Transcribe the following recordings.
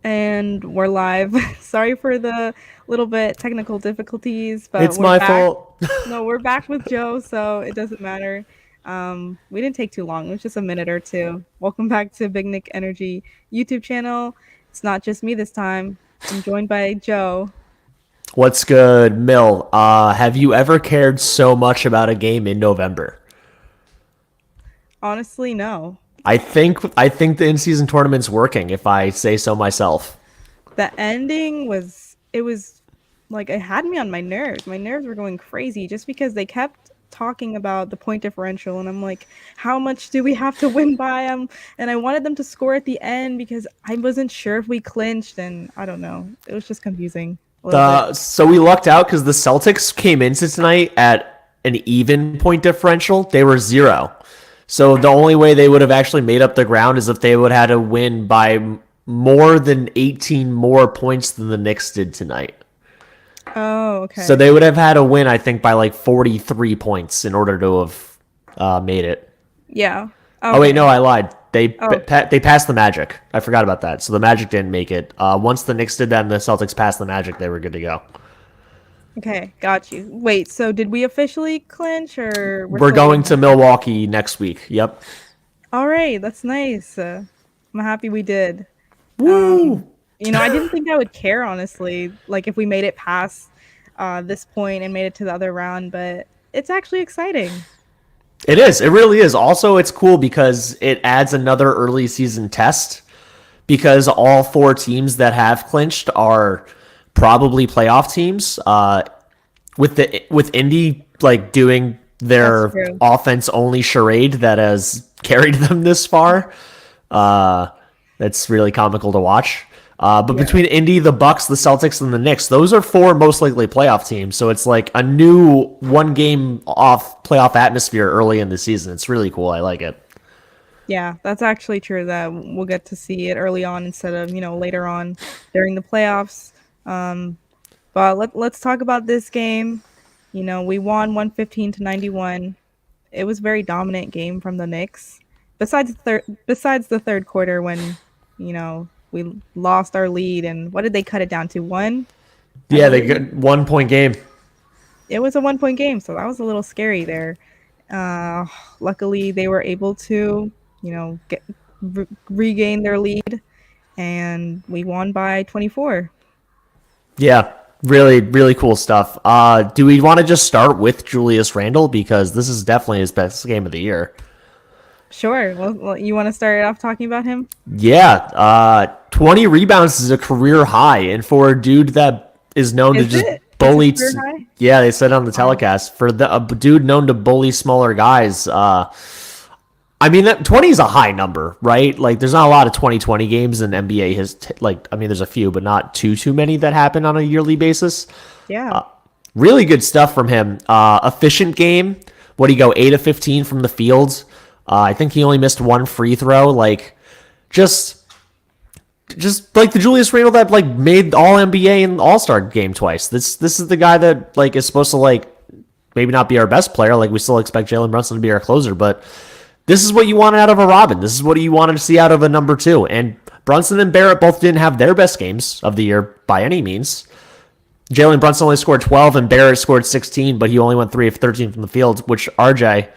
And we're live. Sorry for the little bit technical difficulties, but It's we're my back. fault. No, we're back with Joe, so it doesn't matter. We didn't take too long. It was just a minute or two. Welcome back to Big Nick Energy YouTube channel. It's not just me this time. I'm joined by Joe. What's good, Mill? Have you ever cared so much about a game in November? Honestly, no. I think the in-season tournament's working, if I say so myself. The ending was it was like it had me on my nerves. My nerves were going crazy just because they kept talking about the point differential and I'm like, how much do we have to win by them? And I wanted them to score at the end because I wasn't sure if we clinched and I don't know. It was just confusing a little bit. So we lucked out because the Celtics came into tonight at an even point differential. They were 0. So the only way they would have actually made up the ground is if they would have had to win by more than 18 more points than the Knicks did tonight. Oh, So okay. they would have had to win, I think, by like 43 points in order to have made it. Yeah. Oh wait, no, Okay. I lied. Oh, They passed the Magic. I forgot about that. So the Magic didn't make it. Once the Knicks did that and the Celtics passed the Magic, they were good to go. okay. Got you. Wait, so did we officially clinch or we're We're still going waiting to on that? Milwaukee next week. Yep. All right, that's nice. I'm happy we did. Woo! Um, I didn't think I would care honestly, like if we made it past this point and made it to the other round, but it's actually exciting. It is. It really is. Also, it's cool because it adds another early season test because all four teams that have clinched are probably playoff teams. With Indy like doing That's their true. offense only charade that has carried them this far. Uh, that's really comical to watch. But Yeah. between Indy, the Bucks, the Celtics, and the Knicks, those are four most likely playoff teams. So it's like a new one game off playoff atmosphere early in the season. It's really cool. I like it. Yeah, that's actually true that we'll get to see it early on instead of, later on during the playoffs. Um, but let's talk about this game. We won 115 to 91. It was a very dominant game from the Knicks. Besides the third quarter when, we lost our lead and what did they cut it down to? One, I Yeah, they believe. got 1 point game. It was a 1 point game, so that was a little scary there. Uh, Luckily they were able to, regain their lead and we won by 24. Yeah, really, really cool stuff. Do we want to just start with Julius Randle because this is definitely his best game of the year? Sure. Well, you want to start off talking about him? Yeah, 20 rebounds is a career high, and for a dude that is known to Is just it? It's a bully, career high? yeah, they said on the Wow. telecast for a dude known to bully smaller guys. I mean that 20 is a high number, right? Like, there's not a lot of 2020 games in NBA. I mean, there's a few, but not too many that happen on a yearly basis. Yeah. Really good stuff from him. Efficient game. What do you go 8 of 15 from the field? I think he only missed one free throw. Like, just just like the Julius Randle that like made All NBA and All Star game twice. This is the guy that like is supposed to like maybe not be our best player. Like we still expect Jalen Brunson to be our closer, but this is what you wanted out of a Robin. This is what you wanted to see out of a number two. And Brunson and Barrett both didn't have their best games of the year by any means. Jalen Brunson only scored 12 and Barrett scored 16, but he only went 3 of 13 from the field, which RJ,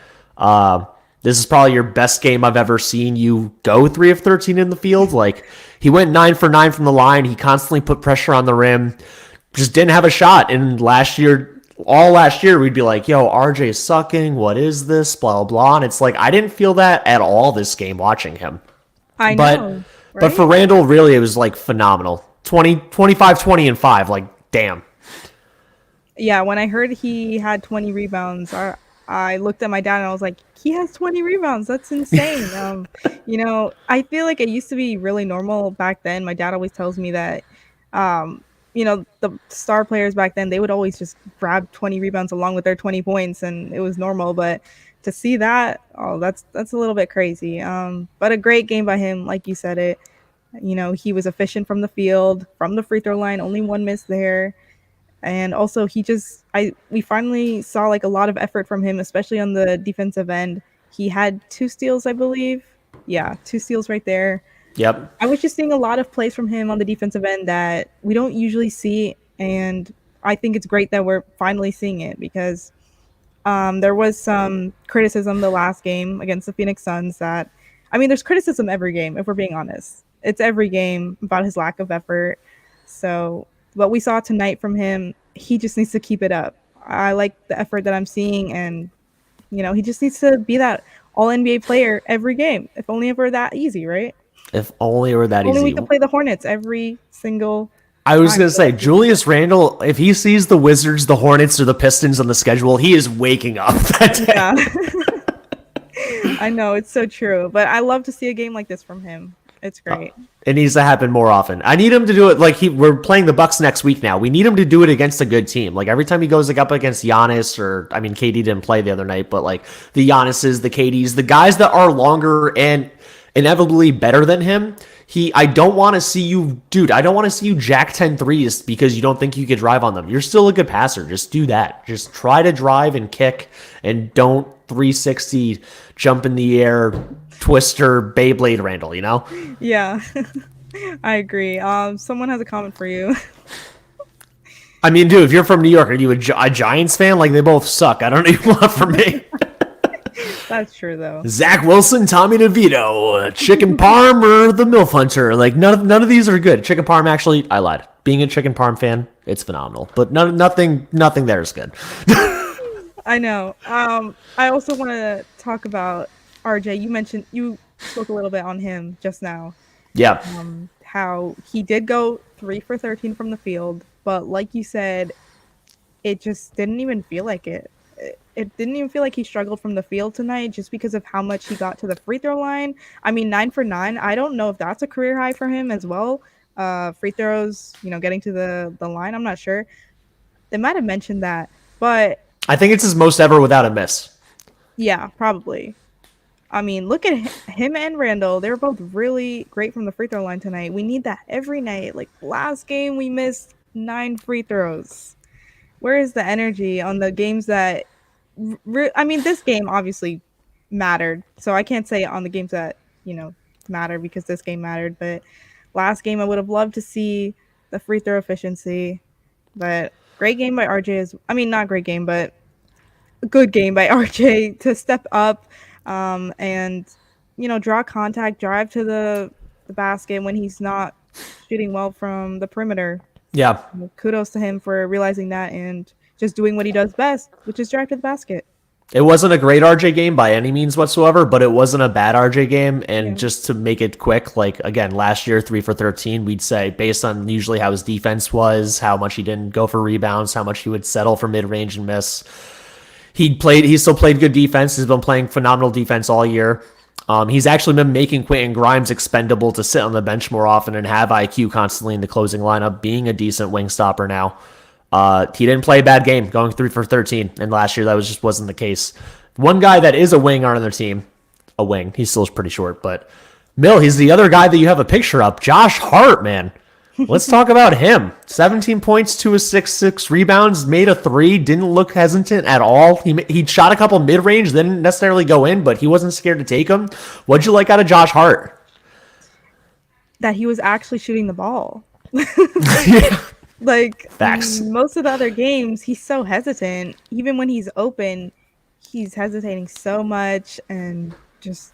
this is probably your best game I've ever seen you go 3 of 13 in the field. Like, he went 9 for 9 from the line. He constantly put pressure on the rim, just didn't have a shot. And all last year, we'd be like, yo, RJ's sucking. What is this? Blah, blah, blah. And it's like, I didn't feel that at all this game watching him. I But know, but for right? Randall, really, it was like phenomenal. 20, 25, 20, and 5. Like, damn. Yeah, when I heard he had 20 rebounds, I looked at my dad and I was like, he has 20 rebounds. That's insane. I feel like it used to be really normal back then. My dad always tells me that, the star players back then, they would always just grab 20 rebounds along with their 20 points and it was normal. But to see that, oh, that's a little bit crazy. But a great game by him, like you said it. He was efficient from the field, from the free throw line, only one miss there. And also we finally saw like a lot of effort from him, especially on the defensive end. He had two steals, I believe. Yeah, two steals right there. Yep. I was just seeing a lot of plays from him on the defensive end that we don't usually see, and I think it's great that we're finally seeing it because there was some criticism the last game against the Phoenix Suns that, I mean, there's criticism every game, if we're being honest. It's every game about his lack of effort. So, what we saw tonight from him, he just needs to keep it up. I like the effort that I'm seeing, and, he just needs to be that all NBA player every game. If only it were that easy, right? If only it were that Only we easy. could play the Hornets every single I was time gonna for the say rest of the season. Julius Randle. If he sees the Wizards, the Hornets, or the Pistons on the schedule, he is waking up that day. Yeah. I know, it's so true. But I love to see a game like this from him. It's great. It needs to happen more often. I need him to do it like we're playing the Bucks next week now. We need him to do it against a good team. Like every time he goes like up against Giannis, or I mean KD didn't play the other night, but like the Giannis's, the KDs, the guys that are longer and inevitably better than him. I don't want to see you, dude. I don't want to see you jack 10 threes because you don't think you could drive on them. You're still a good passer. Just do that. Just try to drive and kick, and don't 360 jump in the air, twister, Beyblade Randall, you know? Yeah. I agree. Someone has a comment for you. I mean, dude, if you're from New York, are you a Giants fan? Like, they both suck. I don't know what you want from me. That's true though. Zach Wilson, Tommy DeVito, Chicken Parm, or the MILF Hunter. Like, none of these are good. Chicken Parm, actually, I lied. Being a Chicken Parm fan, it's phenomenal. But nothing there is good. I know. I also want to talk about RJ. You spoke a little bit on him just now. Yeah. How he did go 3 for 13 from the field, but like you said, it just didn't even feel like it. It didn't even feel like he struggled from the field tonight just because of how much he got to the free throw line. I mean, 9 for 9. I don't know if that's a career high for him as well. Free throws, getting to the line. I'm not sure. They might have mentioned that, but I think it's his most ever without a miss. yeah, probably. I mean, look at him and Randall. They were both really great from the free throw line tonight. We need that every night. Like last game, we missed 9 free throws. Where is the energy on the games that? I mean, this game obviously mattered, so I can't say on the games that matter because this game mattered. But last game, I would have loved to see the free throw efficiency. But great game by RJ is. I mean, not great game, but good game by RJ to step up and draw contact, drive to the basket when he's not shooting well from the perimeter. Yeah. Kudos to him for realizing that and just doing what he does best, which is drive to the basket. It wasn't a great RJ game by any means whatsoever, but it wasn't a bad RJ game. And Yeah. just to make it quick, like again, last year, 3 for 13, we'd say based on usually how his defense was, how much he didn't go for rebounds, how much he would settle for mid range and miss. He still played good defense. He's been playing phenomenal defense all year. He's actually been making Quentin Grimes expendable to sit on the bench more often and have IQ constantly in the closing lineup, being a decent wing stopper now. He didn't play a bad game, going 3 for 13, and last year that wasn't the case. One guy that is a wing on their team, a wing, he's still pretty short, but Mill, he's the other guy that you have a picture up, Josh Hart, man. Let's talk about him. 17 points, 2 assists, 6 rebounds, made a 3, didn't look hesitant at all. He shot a couple mid-range, didn't necessarily go in, but he wasn't scared to take them. What'd you like out of Josh Hart? That he was actually shooting the ball. Yeah. Like Facts. most of the other games, he's so hesitant. Even when he's open, he's hesitating so much and just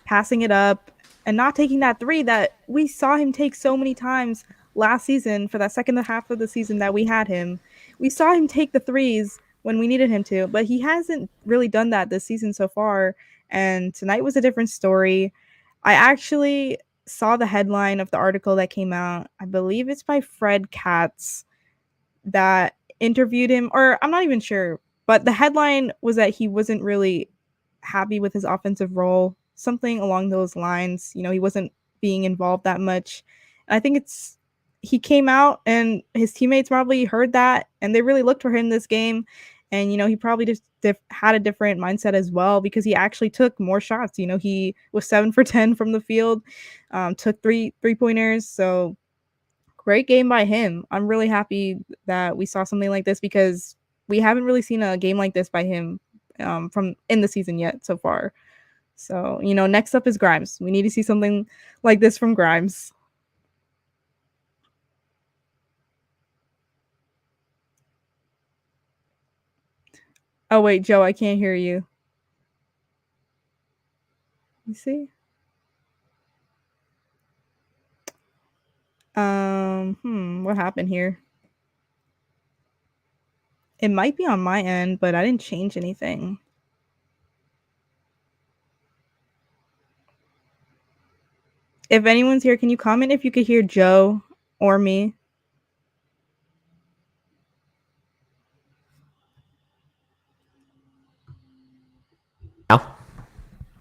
passing it up and not taking that 3 that we saw him take so many times last season for that second half of the season that we had him. We saw him take the 3s when we needed him to, but he hasn't really done that this season so far. And tonight was a different story. I actually saw the headline of the article that came out. I believe it's by Fred Katz that interviewed him, or I'm not even sure, but the headline was that he wasn't really happy with his offensive role, something along those lines. He wasn't being involved that much. And I think he came out and his teammates probably heard that and they really looked for him this game. And, he probably just had a different mindset as well because he actually took more shots. He was 7 for 10 from the field, took three-pointers. So great game by him. I'm really happy that we saw something like this because we haven't really seen a game like this by him from in the season yet so far. So, next up is Grimes. We need to see something like this from Grimes. Oh, wait, Joe, I can't hear you. You see? What happened here? It might be on my end, but I didn't change anything. If anyone's here, can you comment if you could hear Joe or me? Now?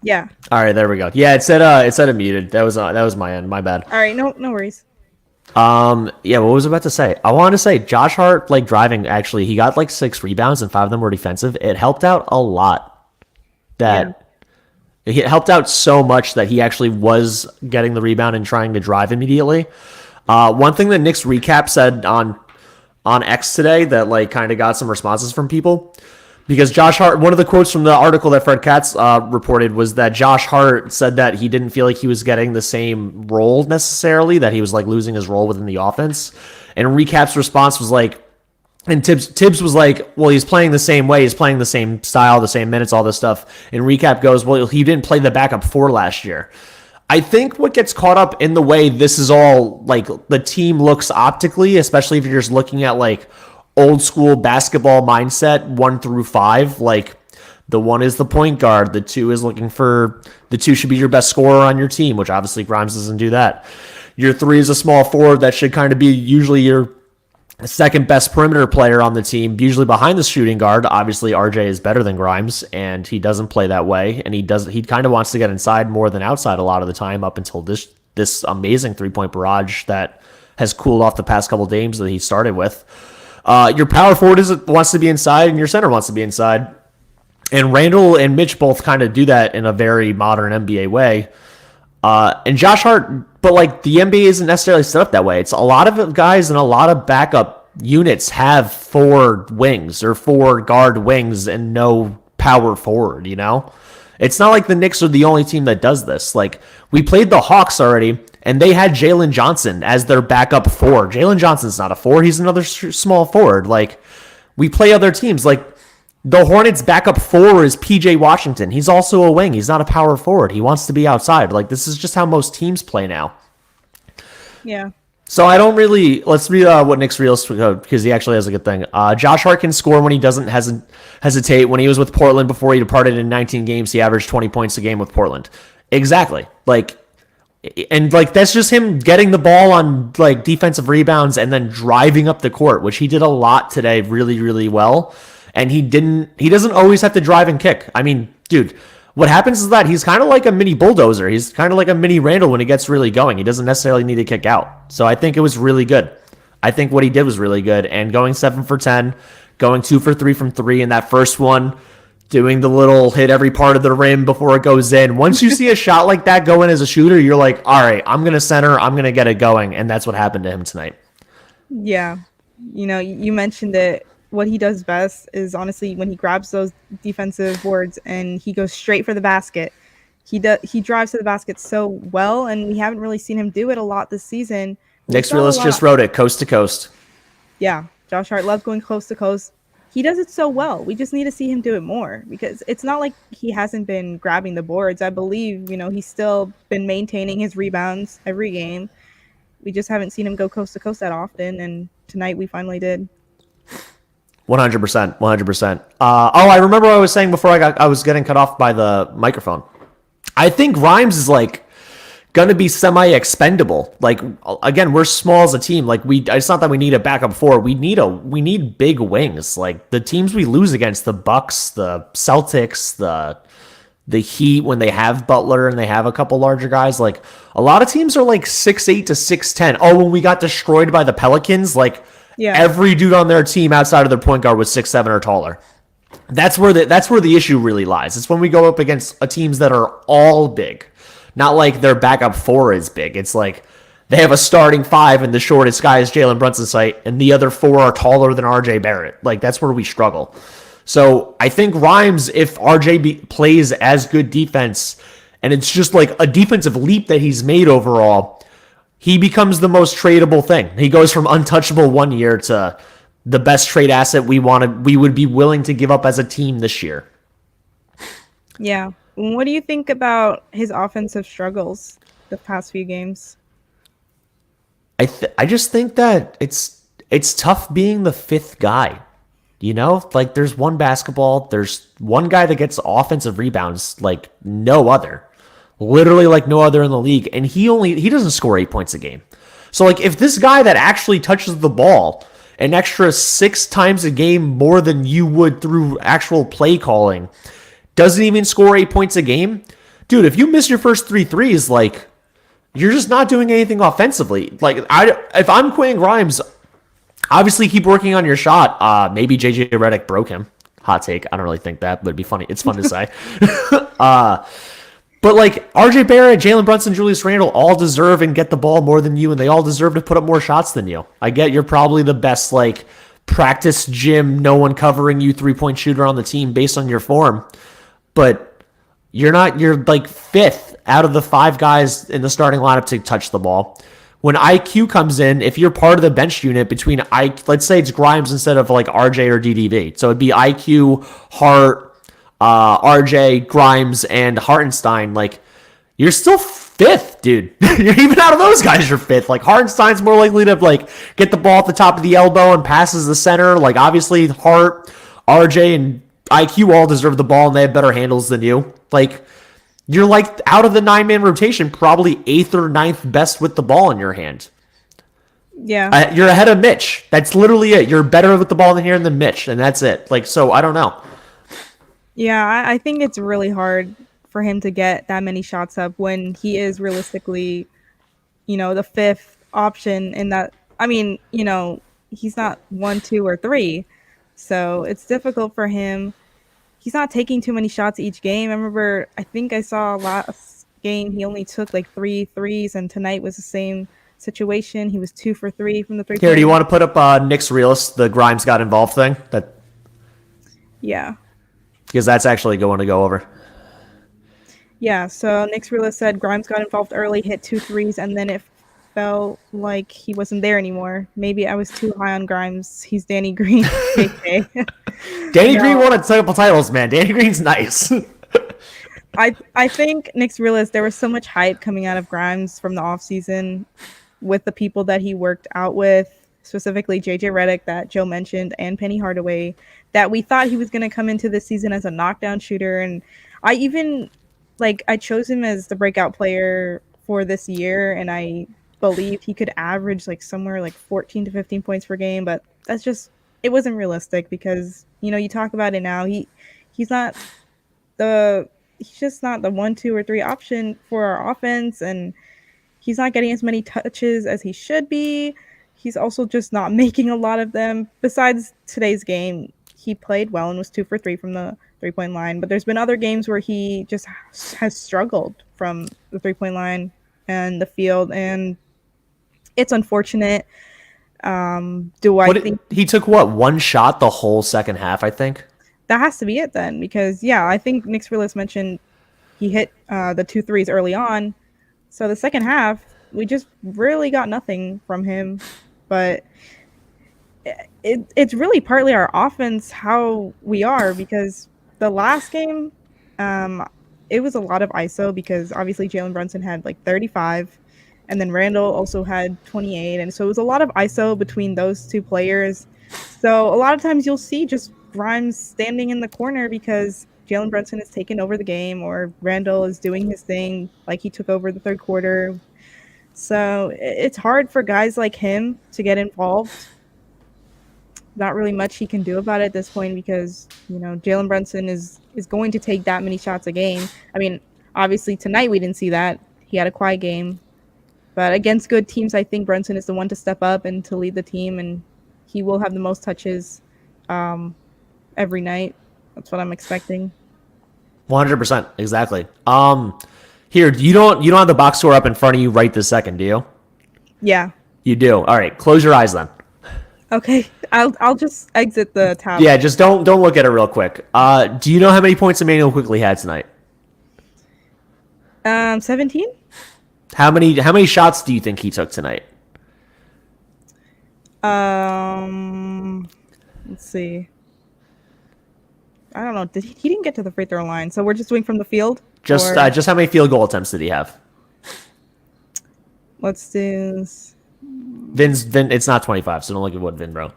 Yeah. All right, there we go. Yeah, it said it muted. That was my end. My bad. All right, no worries. Yeah, what was I about to say? I wanted to say Josh Hart, like, driving, actually, he got like 6 rebounds and 5 of them were defensive. It helped out a lot. It helped out so much that he actually was getting the rebound and trying to drive immediately. One thing that Knicks recap said on X today that like kind of got some responses from people, because Josh Hart, one of the quotes from the article that Fred Katz reported was that Josh Hart said that he didn't feel like he was getting the same role necessarily, that he was like losing his role within the offense. And Recap's response was like, and Tibbs was like, well, he's playing the same way. He's playing the same style, the same minutes, all this stuff. And Recap goes, well, he didn't play the backup 4 last year. I think what gets caught up in the way this is all, like, the team looks optically, especially if you're just looking at, like, old school basketball mindset 1 through 5, like, the 1 is the point guard, the 2 is the 2 should be your best scorer on your team, which obviously Grimes doesn't do that. Your 3 is a small forward that should kind of be usually your second best perimeter player on the team, usually behind the shooting guard. Obviously, RJ is better than Grimes, and he doesn't play that way. And he kind of wants to get inside more than outside a lot of the time up until this amazing 3-point barrage that has cooled off the past couple games that he started with. Your power forward wants to be inside, and your center wants to be inside. And Randle and Mitch both kind of do that in a very modern NBA way. And Josh Hart, but like the NBA isn't necessarily set up that way. It's a lot of guys and a lot of backup units have 4 wings or 4 guard wings and no power forward, you know? It's not like the Knicks are the only team that does this. Like, we played the Hawks already, and they had Jalen Johnson as their backup 4. Jalen Johnson's not a 4. He's another small forward. Like, we play other teams. Like, the Hornets' backup 4 is PJ Washington. He's also a wing. He's not a power forward. He wants to be outside. Like, this is just how most teams play now. Yeah. So I don't really... Let's read what Nick's Reels, because he actually has a good thing. Josh Hart can score when he doesn't hesitate. When he was with Portland before he departed in 19 games, he averaged 20 points a game with Portland. Exactly. Like, and like that's just him getting the ball on like defensive rebounds and then driving up the court, which he did a lot today really, really well. And he doesn't always have to drive and kick. I mean, dude, what happens is that he's kind of like a mini bulldozer. He's kind of like a mini Randle when he gets really going. He doesn't necessarily need to kick out. So I think it was really good. I think what he did was really good. And going 7 for 10, going 2 for 3 from 3 in that first one, doing the little hit every part of the rim before it goes in. Once you see a shot like that go in as a shooter, you're like, all right, I'm going to center. I'm going to get it going. And that's what happened to him tonight. Yeah. You mentioned it. What he does best is honestly when he grabs those defensive boards and he goes straight for the basket. He drives to the basket so well, and we haven't really seen him do it a lot this season. Knicks Realist just wrote it, coast to coast. Yeah, Josh Hart loves going coast to coast. He does it so well. We just need to see him do it more because it's not like he hasn't been grabbing the boards. I believe, he's still been maintaining his rebounds every game. We just haven't seen him go coast to coast that often, and tonight we finally did. 100%. I remember what I was saying before I was getting cut off by the microphone. I think Grimes is like gonna be semi-expendable. Like, again, we're small as a team. Like, it's not that we need a backup 4. We need big wings. Like the teams we lose against, the Bucks, the Celtics, the Heat, when they have Butler and they have a couple larger guys, like a lot of teams are like 6'8" to 6'10". Oh, when we got destroyed by the Pelicans, like. Yeah. Every dude on their team outside of their point guard was 6'7" or taller. That's where the issue really lies. It's when we go up against teams that are all big. Not like their backup 4 is big. It's like they have a starting 5 and the shortest guy is Jalen Brunson's height, and the other 4 are taller than RJ Barrett. Like, that's where we struggle. So I think Grimes, if plays as good defense, and it's just like a defensive leap that he's made overall, he becomes the most tradable thing. He goes from untouchable 1 year to the best trade asset we would be willing to give up as a team this year. Yeah. What do you think about his offensive struggles the past few games? I just think that it's tough being the fifth guy. You know, like there's there's one guy that gets offensive rebounds like no other. Literally like no other in the league, and he doesn't score 8 points a game. So like if this guy that actually touches the ball an extra 6 times a game more than you would through actual play calling doesn't even score 8 points a game, dude, if you miss your first 3 threes, like you're just not doing anything offensively. Like if I'm Quentin Grimes, obviously keep working on your shot. Maybe JJ Redick broke him. Hot take. I don't really think that, but it'd be funny. It's fun to say. But like RJ Barrett, Jalen Brunson, Julius Randle all deserve and get the ball more than you, and they all deserve to put up more shots than you. I get you're probably the best like practice gym, no one covering you 3-point shooter on the team based on your form, but you're not. You're like 5th out of the 5 guys in the starting lineup to touch the ball. When IQ comes in, if you're part of the bench unit between let's say it's Grimes instead of like RJ or DDV, so it'd be IQ, Hart, RJ, Grimes, and Hartenstein, like you're still 5th, dude. You're even out of those guys, you're 5th. Like Hartenstein's more likely to like get the ball at the top of the elbow and passes the center. Like obviously Hart, RJ, and IQ all deserve the ball and they have better handles than you. Like you're like out of the 9-man rotation, probably 8th or 9th best with the ball in your hand. Yeah. You're ahead of Mitch. That's literally it. You're better with the ball in here than Mitch, and that's it. Like so, I don't know. Yeah, I think it's really hard for him to get that many shots up when he is realistically, the 5th option in that. I mean, he's not 1, 2, or 3. So it's difficult for him. He's not taking too many shots each game. I think I saw last game he only took like 3 threes, and tonight was the same situation. He was 2 for 3 from the 3-point Here, do you want to put up Nick's realist, the Grimes got involved thing? Yeah. Because that's actually going to go over. Yeah, so Nick's realist said Grimes got involved early, hit 2 threes, and then it felt like he wasn't there anymore. Maybe I was too high on Grimes. He's Danny Green. Danny Green won a couple titles, man. Danny Green's nice. I think Nick's realist, there was so much hype coming out of Grimes from the offseason with the people that he worked out with, specifically JJ Redick that Joe mentioned and Penny Hardaway, that we thought he was going to come into this season as a knockdown shooter. And I even I chose him as the breakout player for this year, and I believed he could average somewhere like 14 to 15 points per game, but it wasn't realistic because you talk about it now, he's just not the 1, 2, or 3 option for our offense, and he's not getting as many touches as he should be. He's also just not making a lot of them. Besides today's game, he played well and was 2 for 3 from the 3-point line, but there's been other games where he just has struggled from the 3-point line and the field, and it's unfortunate. I think he took 1 shot the whole second half? I think that has to be it then, because I think Nick's realist mentioned he hit the 2 threes early on, so the second half we just really got nothing from him. But it's really partly our offense, how we are, because the last game, it was a lot of ISO because obviously Jalen Brunson had 35, and then Randle also had 28, and so it was a lot of ISO between those 2 players. So a lot of times you'll see just Grimes standing in the corner because Jalen Brunson is taking over the game, or Randle is doing his thing like he took over the third quarter. So it's hard for guys like him to get involved. Not really much he can do about it at this point because, Jalen Brunson is going to take that many shots a game. I mean, obviously tonight we didn't see that. He had a quiet game. But against good teams, I think Brunson is the one to step up and to lead the team, and he will have the most touches every night. That's what I'm expecting. 100%. Exactly. Here, you don't have the box score up in front of you right this second, do you? Yeah. You do. All right. Close your eyes then. Okay, I'll just exit the tab. Yeah, just don't look at it real quick. Do you know how many points Immanuel Quickley had tonight? 17. How many shots do you think he took tonight? Let's see. I don't know. He didn't get to the free throw line, so we're just doing from the field. Just how many field goal attempts did he have? Let's do. Vin, it's not 25, so don't look at what Vin wrote.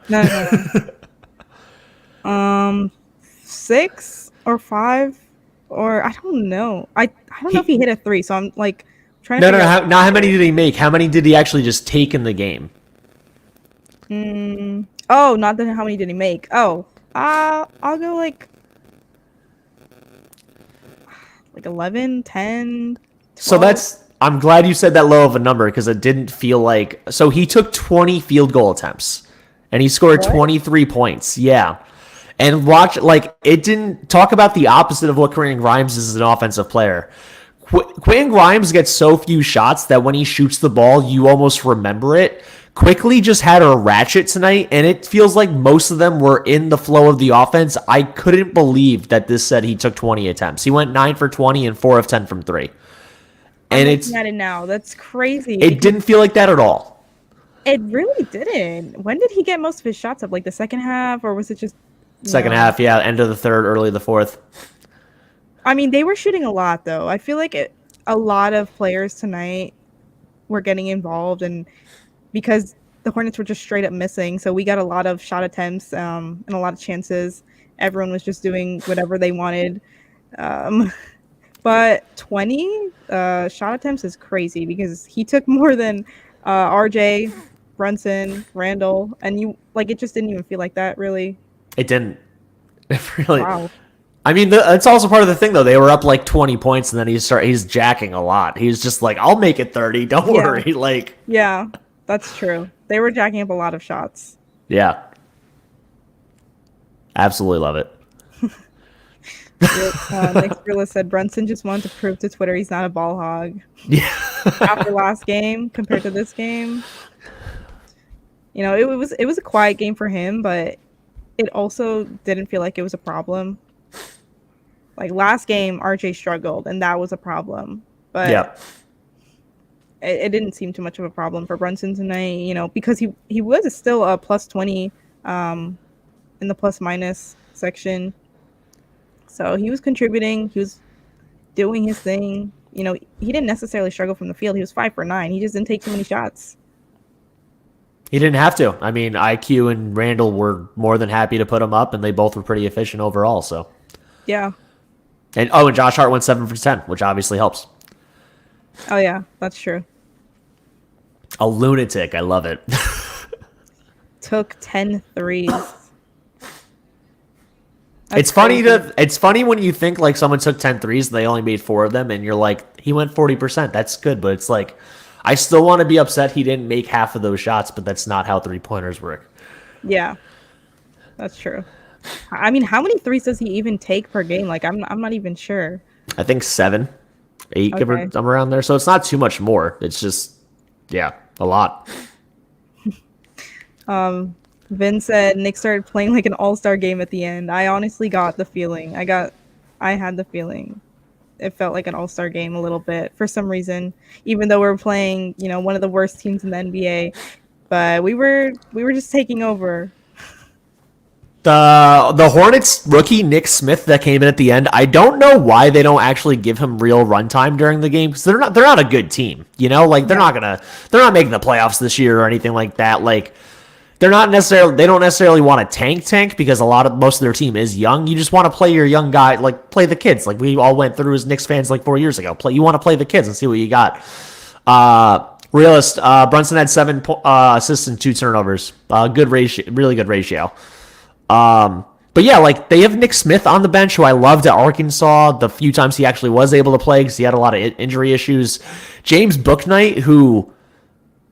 No. 6 or 5, or I don't know. I don't know if he hit a 3, so I'm like trying to. No. Not how many did he make? How many did he actually just take in the game? Oh, not how many did he make? Oh, I'll go like 11, 10. 12. So I'm glad you said that low of a number because it didn't feel like. So he took 20 field goal attempts and he scored 23 points. Yeah. And watch, it didn't talk about the opposite of what Quentin Grimes is as an offensive player. Quentin Grimes gets so few shots that when he shoots the ball, you almost remember it. Quickley just had a ratchet tonight, and it feels like most of them were in the flow of the offense. I couldn't believe that this said he took 20 attempts. He went 9 for 20 and 4 of 10 from 3. And I'm looking at it now. That's crazy. It didn't feel like that at all. It really didn't. When did he get most of his shots up? Like the second half, or was it just second half? Yeah, end of the third, early the fourth. I mean, they were shooting a lot, though. I feel like a lot of players tonight were getting involved, and because the Hornets were just straight up missing, so we got a lot of shot attempts and a lot of chances. Everyone was just doing whatever they wanted. But 20 shot attempts is crazy because he took more than RJ, Brunson, Randle, and it just didn't even feel like that, really. It didn't. It really. Wow. I mean, it's also part of the thing, though. They were up 20 points, and then he's jacking a lot. He's just like, I'll make it 30. Don't worry. Yeah, that's true. They were jacking up a lot of shots. Yeah. Absolutely love it. Nick Spurla said Brunson just wanted to prove to Twitter he's not a ball hog. Yeah. After last game compared to this game, it was a quiet game for him, but it also didn't feel like it was a problem. Like last game, RJ struggled, and that was a problem. But it didn't seem too much of a problem for Brunson tonight. Because he was still a plus 20 in the plus minus section. So he was contributing. He was doing his thing. He didn't necessarily struggle from the field. He was 5 for 9. He just didn't take too many shots. He didn't have to. I mean, IQ and Randle were more than happy to put him up, and they both were pretty efficient overall. So, yeah. And Josh Hart went 7 for 10, which obviously helps. Oh yeah, that's true. A lunatic. I love it. Took 10 threes. It's funny when you think someone took 10 threes and they only made 4 of them, and you're like, he went 40%. That's good, but it's like, I still want to be upset he didn't make half of those shots, but that's not how 3-pointers work. Yeah, that's true. I mean, how many threes does he even take per game? I'm not even sure. I think 7, 8, okay. I'm around there. So it's not too much more. It's just, a lot. Vin said Nick started playing like an all-star game at the end. I honestly got the feeling. I had the feeling. It felt like an all-star game a little bit for some reason, even though we were playing, one of the worst teams in the NBA. But we were just taking over. The Hornets rookie Nick Smith that came in at the end, I don't know why they don't actually give him real runtime during the game because they're not a good team. They're not making the playoffs this year or anything like that. They don't necessarily want to tank because most of their team is young. You just want to play your young guy, play the kids. We all went through as Knicks fans 4 years ago. You want to play the kids and see what you got. Realist, Brunson had 7 assists and 2 turnovers. Good ratio, really good ratio. But yeah, they have Nick Smith on the bench, who I loved at Arkansas the few times he actually was able to play because he had a lot of injury issues. James Bouknight, who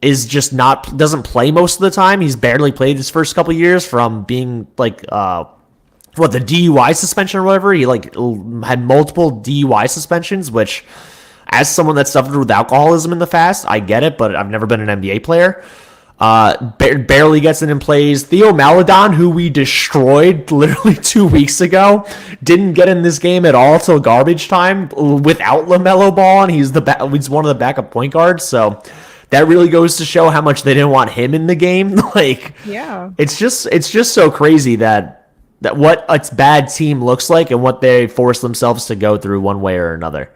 is just doesn't play most of the time. He's barely played his first couple years from being the DUI suspension or whatever. He had multiple DUI suspensions, which as someone that suffered with alcoholism in the past, I get it, but I've never been an NBA player. Barely gets it in plays. Theo Maledon, who we destroyed literally 2 weeks ago, didn't get in this game at all till garbage time without LaMelo Ball, and he's one of the backup point guards. So that really goes to show how much they didn't want him in the game. Like, Yeah. it's just so crazy that what a bad team looks like and what they force themselves to go through one way or another.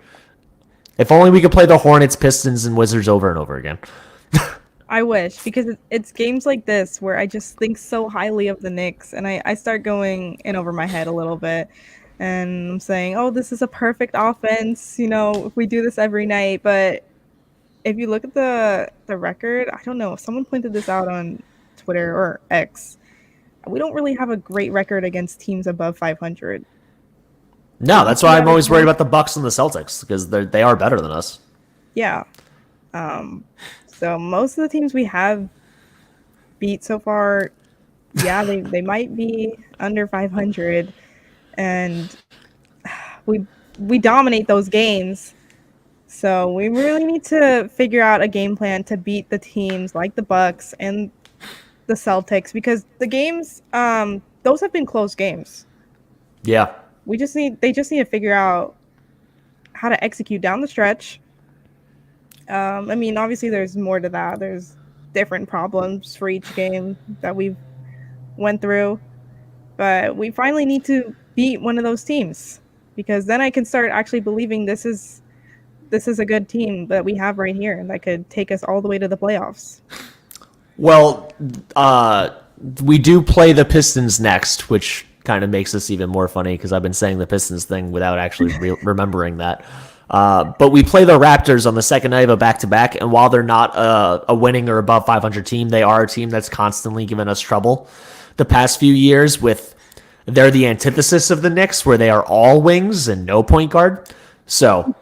If only we could play the Hornets, Pistons, and Wizards over and over again. I wish, because it's games like this where I just think so highly of the Knicks, and I start going in over my head a little bit, and I'm saying, oh, this is a perfect offense, if we do this every night. But if you look at the record, I don't know, someone pointed this out on Twitter or X. We don't really have a great record against teams above 500. No, that's why I'm always worried about the Bucks and the Celtics, because they are better than us. Yeah. So most of the teams we have beat so far, yeah, they might be under 500, and we dominate those games. So we really need to figure out a game plan to beat the teams like the Bucks and the Celtics, because the games, those have been close games. Yeah. They just need to figure out how to execute down the stretch. I mean, obviously there's more to that. There's different problems for each game that we've went through, but we finally need to beat one of those teams, because then I can start actually believing this is a good team that we have right here and that could take us all the way to the playoffs. Well, we do play the Pistons next, which kind of makes this even more funny because I've been saying the Pistons thing without actually remembering that. But we play the Raptors on the second night of a back-to-back, and while they're not a winning or above 500 team, they are a team that's constantly given us trouble the past few years. They're the antithesis of the Knicks, where they are all wings and no point guard. So,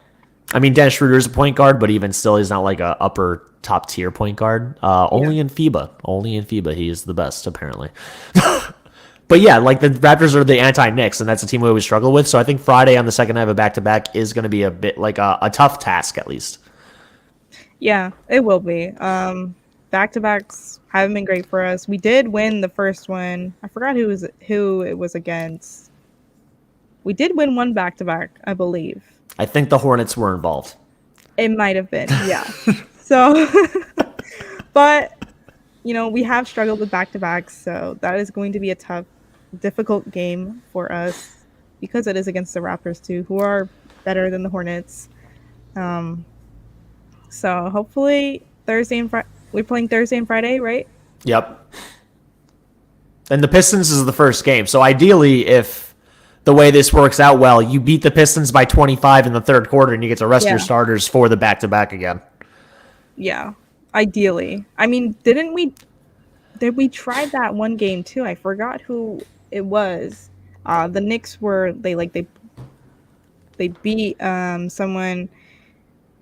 I mean, Dennis Schroeder's a point guard, but even still, he's not like a upper top tier point guard. Only in FIBA, he is the best apparently. But yeah, like the Raptors are the anti-Knicks, and that's a team we always struggle with. So I think Friday on the second night of a back-to-back is going to be a bit like a tough task, at least. Yeah, it will be. Back-to-backs haven't been great for us. We did win the first one. I forgot who it was against. We did win one back-to-back, I believe. I think the Hornets were involved. It might have been, yeah. So, but, we have struggled with back-to-backs, so that is going to be a tough, difficult game for us, because it is against the Raptors too, who are better than the Hornets. So hopefully we're playing Thursday and Friday, right? Yep. And the Pistons is the first game. So ideally, if the way this works out well, you beat the Pistons by 25 in the third quarter and you get to rest your starters for the back-to-back again. Yeah. Ideally. I mean, did we try that one game too? I forgot who it was. The Knicks they beat someone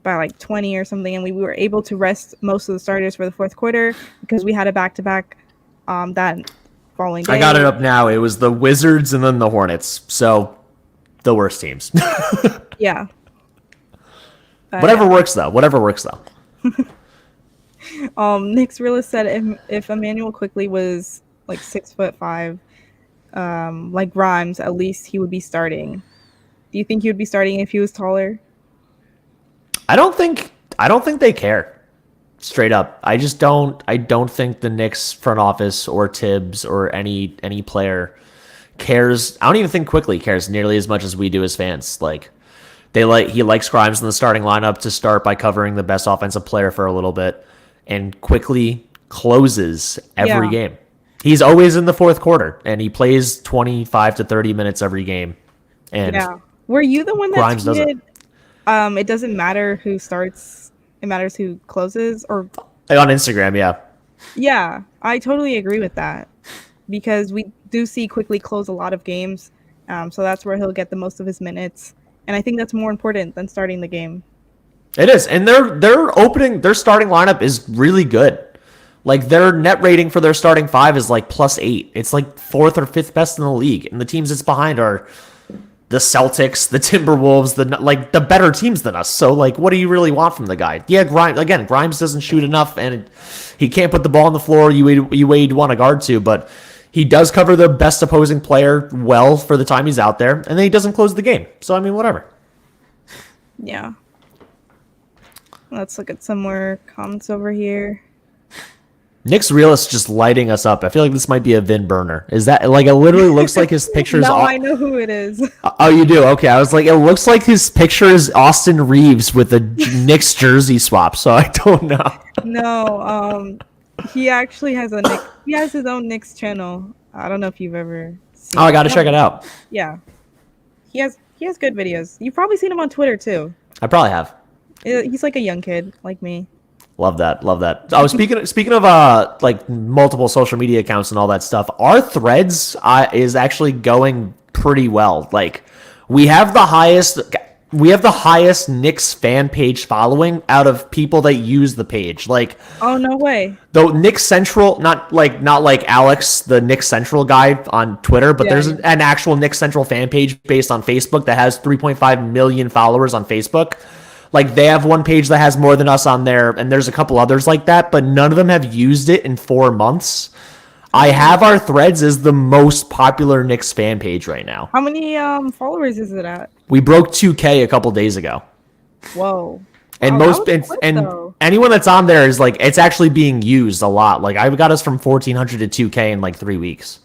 by like 20 or something, and we were able to rest most of the starters for the fourth quarter because we had a back-to-back that following day. I got it up now. It was the Wizards and then the Hornets. So the worst teams. Yeah. Whatever works though. Nick's realist said if Immanuel Quickley was like 6'5", like Grimes, at least he would be starting. Do you think he would be starting if he was taller? I don't think they care. Straight up. I don't think the Knicks front office or Tibbs or any player cares. I don't even think Quickley cares nearly as much as we do as fans. Like he likes Grimes in the starting lineup to start by covering the best offensive player for a little bit, and Quickley closes every game. He's always in the fourth quarter, and he plays 25 to 30 minutes every game. And were you the one that Grimes tweeted, it doesn't matter who starts, it matters who closes? Or on Instagram, yeah. Yeah, I totally agree with that, because we do see Quickley close a lot of games, so that's where he'll get the most of his minutes, and I think that's more important than starting the game. It is, and their starting lineup is really good. Like their net rating for their starting five is like +8. It's like fourth or fifth best in the league, and the teams it's behind are the Celtics, the Timberwolves, the better teams than us. So like, what do you really want from the guy? Yeah, Grimes doesn't shoot enough, and he can't put the ball on the floor. You want a guard to, but he does cover the best opposing player well for the time he's out there, and then he doesn't close the game. So I mean, whatever. Yeah. Let's look at some more comments over here. Nick's realist just lighting us up. I feel like this might be a Vin burner. Is that like, it literally looks like his picture is... No, I know who it is. Oh, you do? Okay. I was like, it looks like his picture is Austin Reeves with a Knicks jersey swap, so I don't know. No, he actually has he has his own Knicks channel. I don't know if you've ever seen I gotta check it out. Yeah. He has good videos. You've probably seen him on Twitter too. I probably have. He's like a young kid like me. Love that. Oh, speaking of like multiple social media accounts and all that stuff, our Threads is actually going pretty well. Like, we have the highest Knicks fan page following out of people that use the page. Like, oh, no way. Though Knicks Central, not like Alex, the Knicks Central guy on Twitter, but there's an actual Knicks Central fan page based on Facebook that has 3.5 million followers on Facebook. Like, they have one page that has more than us on there, and there's a couple others like that, but none of them have used it in 4 months. I have our Threads as the most popular Knicks fan page right now. How many followers is it at? We broke 2K a couple days ago. Whoa. And anyone that's on there is like, it's actually being used a lot. Like, I got us from 1,400 to 2K in like 3 weeks.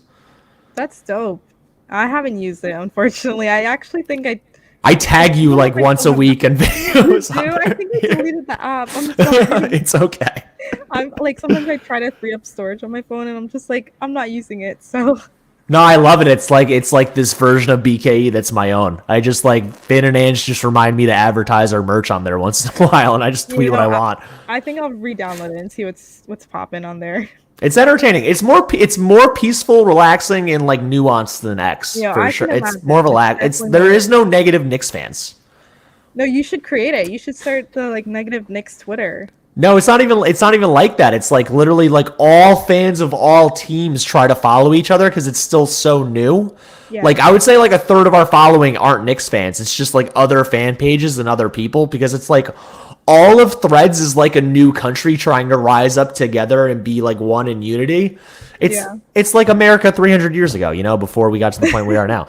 That's dope. I haven't used it, unfortunately. I actually think I tag you like once a week in videos. I think I deleted the app. I'm sorry. It's okay. I'm like, sometimes I try to free up storage on my phone, and I'm just like, I'm not using it. So. No, I love it. It's like this version of BKE that's my own. I just like Finn and Ange just remind me to advertise our merch on there once in a while, and I just tweet what I want. I think I'll re-download it and see what's popping on there. It's entertaining. It's more peaceful, relaxing, and like nuanced than X for sure. It's more relaxed. There is no negative Knicks fans. No, you should create it. You should start the like negative Knicks Twitter. No, it's not even like that. It's like literally like all fans of all teams try to follow each other because it's still so new. Yeah. Like, I would say like a third of our following aren't Knicks fans. It's just like other fan pages and other people, because it's like all of Threads is like a new country trying to rise up together and be like one in unity. It's like America 300 years ago, you know, before we got to the point we are now.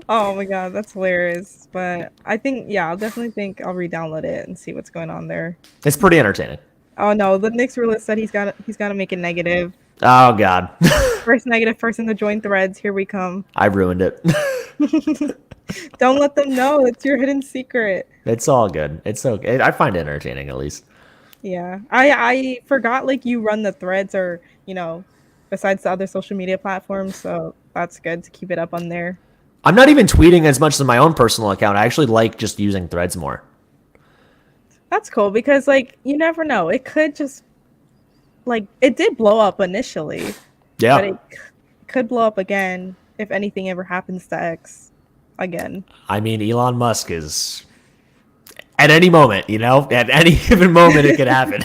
Oh my god, that's hilarious. But I think, I'll definitely think I'll re-download it and see what's going on there. It's pretty entertaining. Oh no, the Knicks realist said he's got to make it negative. Oh god. First negative person to join Threads. Here we come. I ruined it. Don't let them know. It's your hidden secret. It's all good. It's okay. I find it entertaining, at least. Yeah. I forgot like you run the Threads, or, you know, besides the other social media platforms, so that's good to keep it up on there. I'm not even tweeting as much as my own personal account. I actually like just using Threads more. That's cool, because like, you never know. It could just like, it did blow up initially. Yeah. But it could blow up again if anything ever happens to X again. I mean, Elon Musk is at any moment, you know, at any given moment it could happen.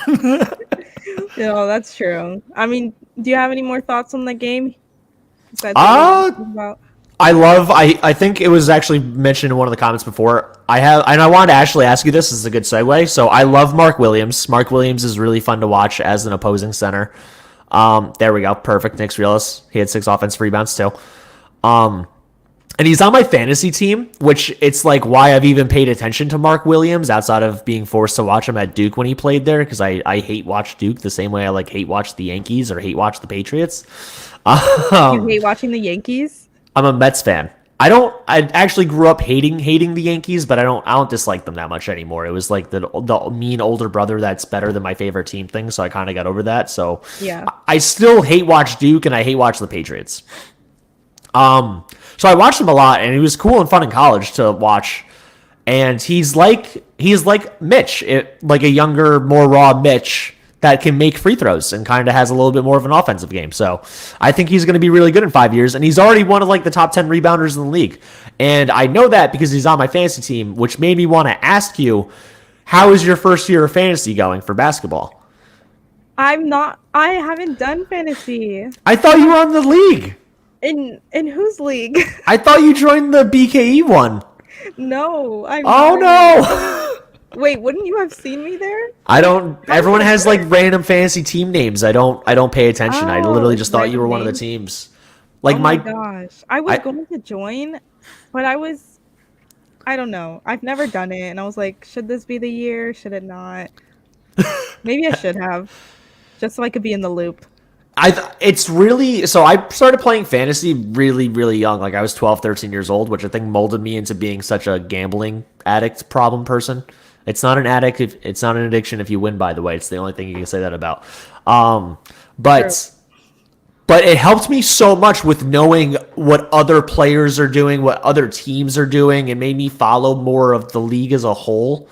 No, that's true. I mean, do you have any more thoughts on the game? I think it was actually mentioned in one of the comments before. I wanted to actually ask you this. This is a good segue. So I love Mark Williams. Mark Williams is really fun to watch as an opposing center. There we go. Perfect. Knicks realist. He had 6 offensive rebounds too. And he's on my fantasy team, which it's like why I've even paid attention to Mark Williams outside of being forced to watch him at Duke when he played there, because I hate watch Duke the same way I like hate watch the Yankees or hate watch the Patriots. You hate watching the Yankees? I'm a Mets fan. I actually grew up hating the Yankees, but I don't dislike them that much anymore. It was like the mean older brother that's better than my favorite team thing, so I kind of got over that. So yeah, I still hate watch Duke and I hate watch the Patriots. So I watched him a lot, and he was cool and fun in college to watch. And he's like Mitch, like a younger, more raw Mitch that can make free throws and kind of has a little bit more of an offensive game. So I think he's going to be really good in 5 years, and he's already one of like the top 10 rebounders in the league. And I know that because he's on my fantasy team, which made me want to ask you, how is your first year of fantasy going for basketball? I haven't done fantasy. I thought you were on the league. In whose league? I thought you joined the BKE one. No, I'm Oh not. no. Wait, wouldn't you have seen me there? I don't. How was Everyone I has like there? random fantasy team names. I don't pay attention. I Oh, literally it's just thought you were random one of the names. teams. Oh Like my my, gosh. I was I going to join, but I don't know. I've never done it. And I was like, should this be the year? Should it not? Maybe I should have, just so I could be in the loop. it's really so I started playing fantasy really really young. Like I was 12, 13 years old, which I think molded me into being such a gambling addict problem person. It's not an addict if it's not an addiction if you win, by the way. It's the only thing you can say that about. Um True. but it helped me so much with knowing what other players are doing, what other teams are doing. It made me follow more of the league as a whole,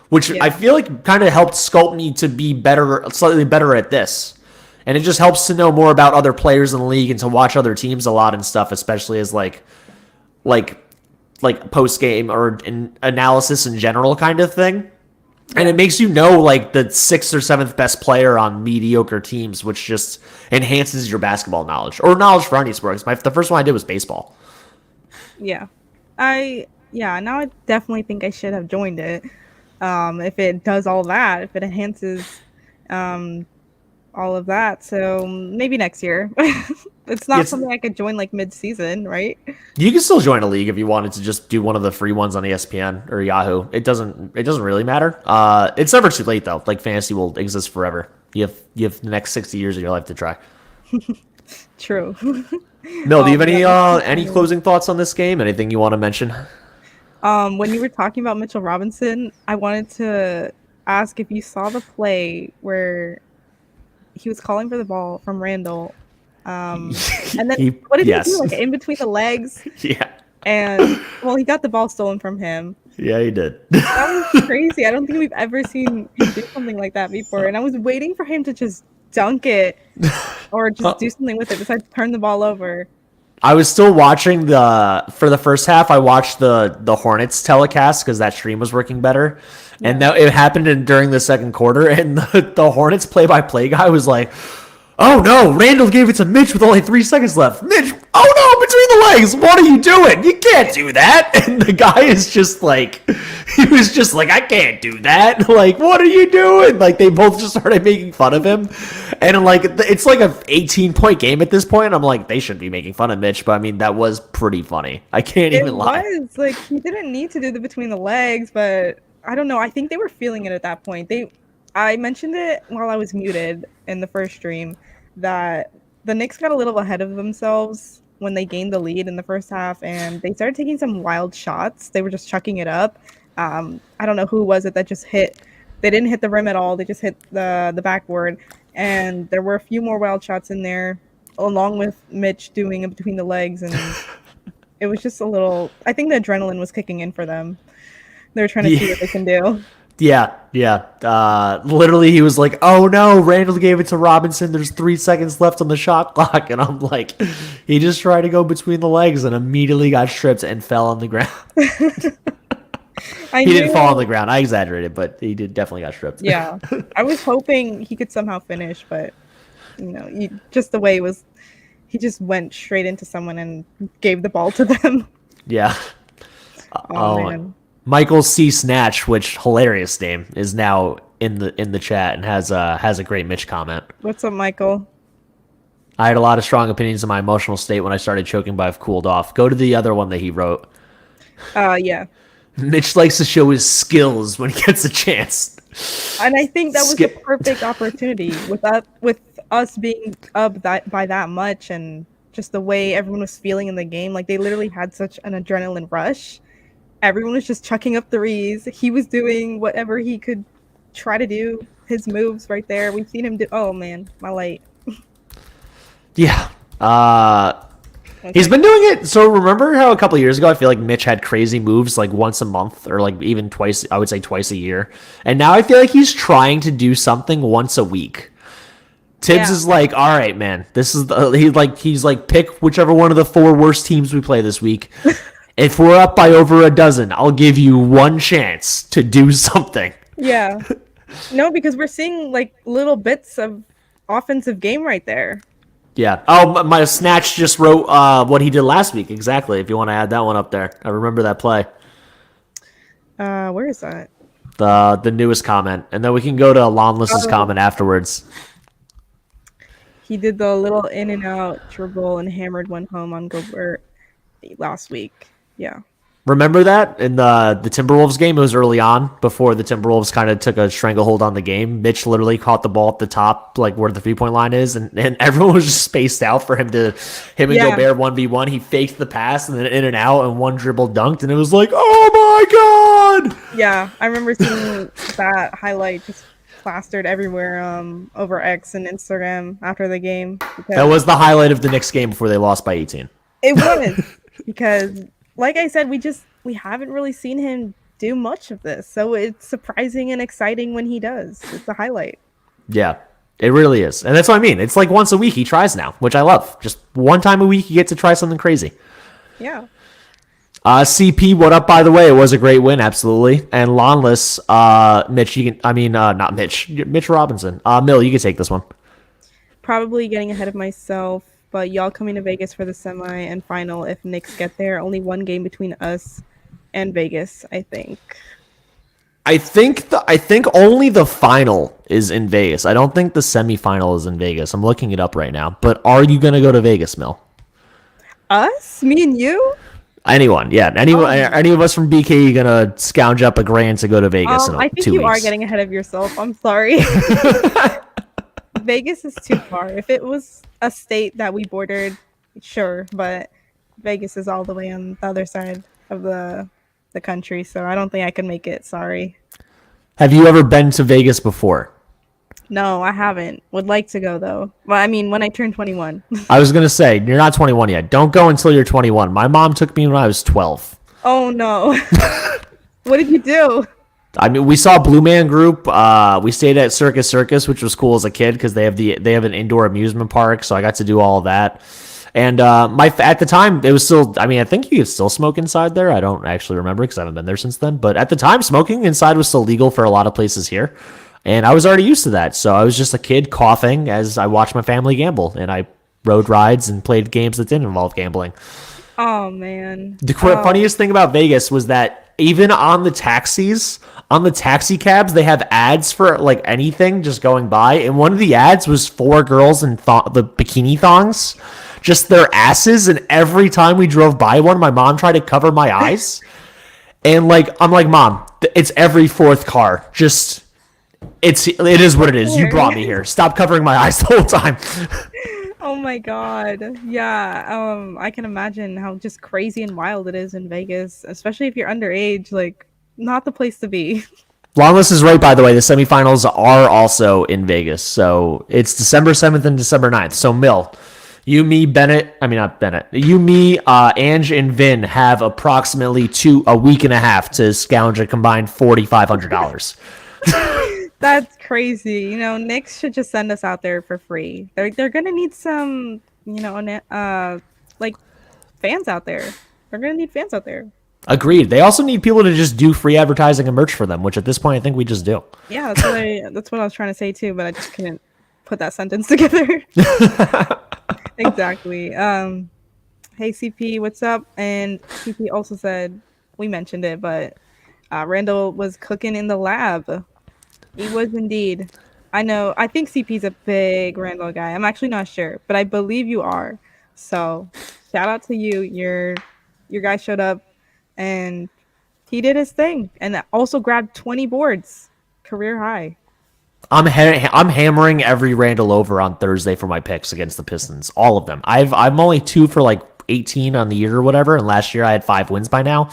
which I Yeah. feel like kind of helped sculpt me to be better, slightly better at this. And it just helps to know more about other players in the league and to watch other teams a lot and stuff, especially as like like post game or an analysis in general kind of thing. And it Yeah. makes you know like the sixth or seventh best player on mediocre teams, which just enhances your basketball knowledge or knowledge for any sports. The first one I did was baseball. Yeah. Yeah, now I definitely think I should have joined it. If it does all that, if it enhances um all of that. So maybe next year. It's not It's something I could join like mid-season, right? You can still join a league if you wanted to just do one of the free ones on ESPN or Yahoo. It doesn't really matter. It's never too late though. Like fantasy will exist forever. You have the next 60 years of your life to try. True. Mel, do you have Yeah, any that's so any funny. closing thoughts on this game? Anything you want to mention? When you were talking about Mitchell Robinson, I wanted to ask if you saw the play where he was calling for the ball from Randall. And then what did he do? Yes. Like in between the legs, Yeah. and well, he got the ball stolen from him. Yeah, he did. That was crazy. I don't think we've ever seen him do something like that before. And I was waiting for him to just dunk it or just do something with it besides turn the ball over. I was still watching for the first half. I watched the Hornets telecast because that stream was working better, and Yeah. now it happened during the second quarter. And the Hornets play-by-play guy was like, "Oh no, Randall gave it to Mitch with only 3 seconds left. Mitch, oh no, between the legs. What are you doing? You can't do that." And the guy is just like, he was just like, "I can't do that. Like, what are you doing?" Like they both just started making fun of him, and I'm like, it's like a 18-point game at this point. I'm like, they shouldn't be making fun of Mitch, but I mean, that was pretty funny. I can't It even lie. was like he didn't need to do the between the legs, but I don't know. I think they were feeling it at that point. I mentioned it while I was muted in the first stream that the Knicks got a little ahead of themselves when they gained the lead in the first half and they started taking some wild shots. They were just chucking it up. I don't know who was it that just hit. They didn't hit the rim at all. They just hit the backboard, and there were a few more wild shots in there, along with Mitch doing it between the legs, and it was just a little. I think the adrenaline was kicking in for them. They were trying to see Yeah. what they can do. Yeah, yeah. Literally, he was like, "Oh no, Randall gave it to Robinson. There's 3 seconds left on the shot clock," and I'm like, he just tried to go between the legs and immediately got stripped and fell on the ground. I He didn't fall on knew. the ground. I exaggerated, but he did definitely got stripped. Yeah, I was hoping he could somehow finish, but just the way it was, he just went straight into someone and gave the ball to them. Yeah. Oh Oh, man, Michael C. Snatch, which hilarious name, is now in the chat and has a great Mitch comment. what's up, Michael? I had a lot of strong opinions of my emotional state when I started choking, but I've cooled off. Go to the other one that he wrote. Yeah, Mitch likes to show his skills when he gets a chance. and I think that was the Skip. perfect opportunity with us being up that by that much, and just the way everyone was feeling in the game. Like they literally had such an adrenaline rush. Everyone was just chucking up threes. He was doing whatever he could try to do. His moves right there. We've seen him do. Oh man, my light. Yeah. He's Okay. been doing it. So remember how a couple of years ago I feel like Mitch had crazy moves like once a month or like even twice. I would say twice a year. And now I feel like he's trying to do something once a week. Tibbs Yeah. is like, all right, man. This is he's like pick whichever one of the 4 worst teams we play this week. If we're up by over a dozen, I'll give you one chance to do something. Yeah. No, because we're seeing like little bits of offensive game right there. Yeah. Oh, my Snatch just wrote what he did last week. Exactly. If you want to add that one up there. I remember that play. Where is that? The newest comment. And then we can go to Lawnless's Oh, comment afterwards. he did the little in and out dribble and hammered one home on Gobert last week. Yeah. Remember that in the Timberwolves game? It was early on before the Timberwolves kind of took a stranglehold on the game. Mitch literally caught the ball at the top, like where the 3-point line is, and everyone was just spaced out for him and Yeah. Gobert 1v1. He faked the pass and then in and out and one dribble dunked, and it was like, oh my god! Yeah. I remember seeing that highlight just plastered everywhere over X and Instagram after the game. That was the highlight of the Knicks game before they lost by 18. It was because, like I said, we haven't really seen him do much of this, so it's surprising and exciting when he does. It's a highlight. Yeah, it really is, and that's what I mean. It's like once a week he tries now, which I love. Just one time a week you get to try something crazy. Yeah. CP, what up? By the way, it was a great win, absolutely. And Lawnless, Mitch, you can. I mean, not Mitch, Mitch Robinson. Mill, you can take this one. Probably getting ahead of myself, but y'all coming to Vegas for the semi and final if Knicks get there. Only one game between us and Vegas, I think. I think only the final is in Vegas. I don't think the semifinal is in Vegas. I'm looking it up right now. But are you gonna go to Vegas, Mill? Us? Me and you? Anyone? Yeah, anyone? Any of us from BK gonna scrounge up a grand to go to Vegas in I think 2 you weeks? are getting ahead of yourself. I'm sorry. Vegas is too far. If it was a state that we bordered, sure, but Vegas is all the way on the other side of the country, so I don't think I could make it. Sorry. Have you ever been to Vegas before? No, I haven't. Would like to go though. Well, I mean, when I turn 21. I was gonna say you're not 21 yet. Don't go until you're 21. My mom took me when I was 12. Oh no. What did you do? I mean, we saw Blue Man Group. We stayed at Circus Circus, which was cool as a kid because they have an indoor amusement park, so I got to do all of that. And at the time, it was still. I mean, I think you could still smoke inside there. I don't actually remember because I haven't been there since then. But at the time, smoking inside was still legal for a lot of places here, and I was already used to that. So I was just a kid coughing as I watched my family gamble, and I rode rides and played games that didn't involve gambling. Oh man. The funniest thing about Vegas was that even on the taxis, on the taxi cabs, they have ads for like anything just going by. And one of the ads was 4 girls in the bikini thongs, just their asses. And every time we drove by one, my mom tried to cover my eyes. And I'm like, Mom, it's every 4th car. Just it is what it is. You brought me here. Stop covering my eyes the whole time. Oh my god. Yeah. I can imagine how just crazy and wild it is in Vegas, especially if you're underage. Like, not the place to be. Longlist is right, by the way. The semifinals are also in Vegas. So it's December 7th and December 9th. So, Mill, you, me, Bennett, I mean, not Bennett, you, me, Ange, and Vin have approximately a week and a half to scrounge a combined $4,500. That's crazy. You know, Knicks should just send us out there for free. They're gonna need some, like fans out there. They're gonna need fans out there. Agreed. They also need people to just do free advertising and merch for them, which at this point I think we just do. Yeah, that's what I was trying to say too, but I just couldn't put that sentence together. Exactly. Hey CP, what's up? And CP also said we mentioned it, but Randall was cooking in the lab. He was indeed. I know. I think CP's a big Randall guy. I'm actually not sure, but I believe you are. So shout out to you. Your guy showed up and he did his thing and also grabbed 20 boards. Career high. I'm hammering every Randall over on Thursday for my picks against the Pistons. All of them. I'm only 2 for like 18 on the year or whatever, and last year I had 5 wins by now.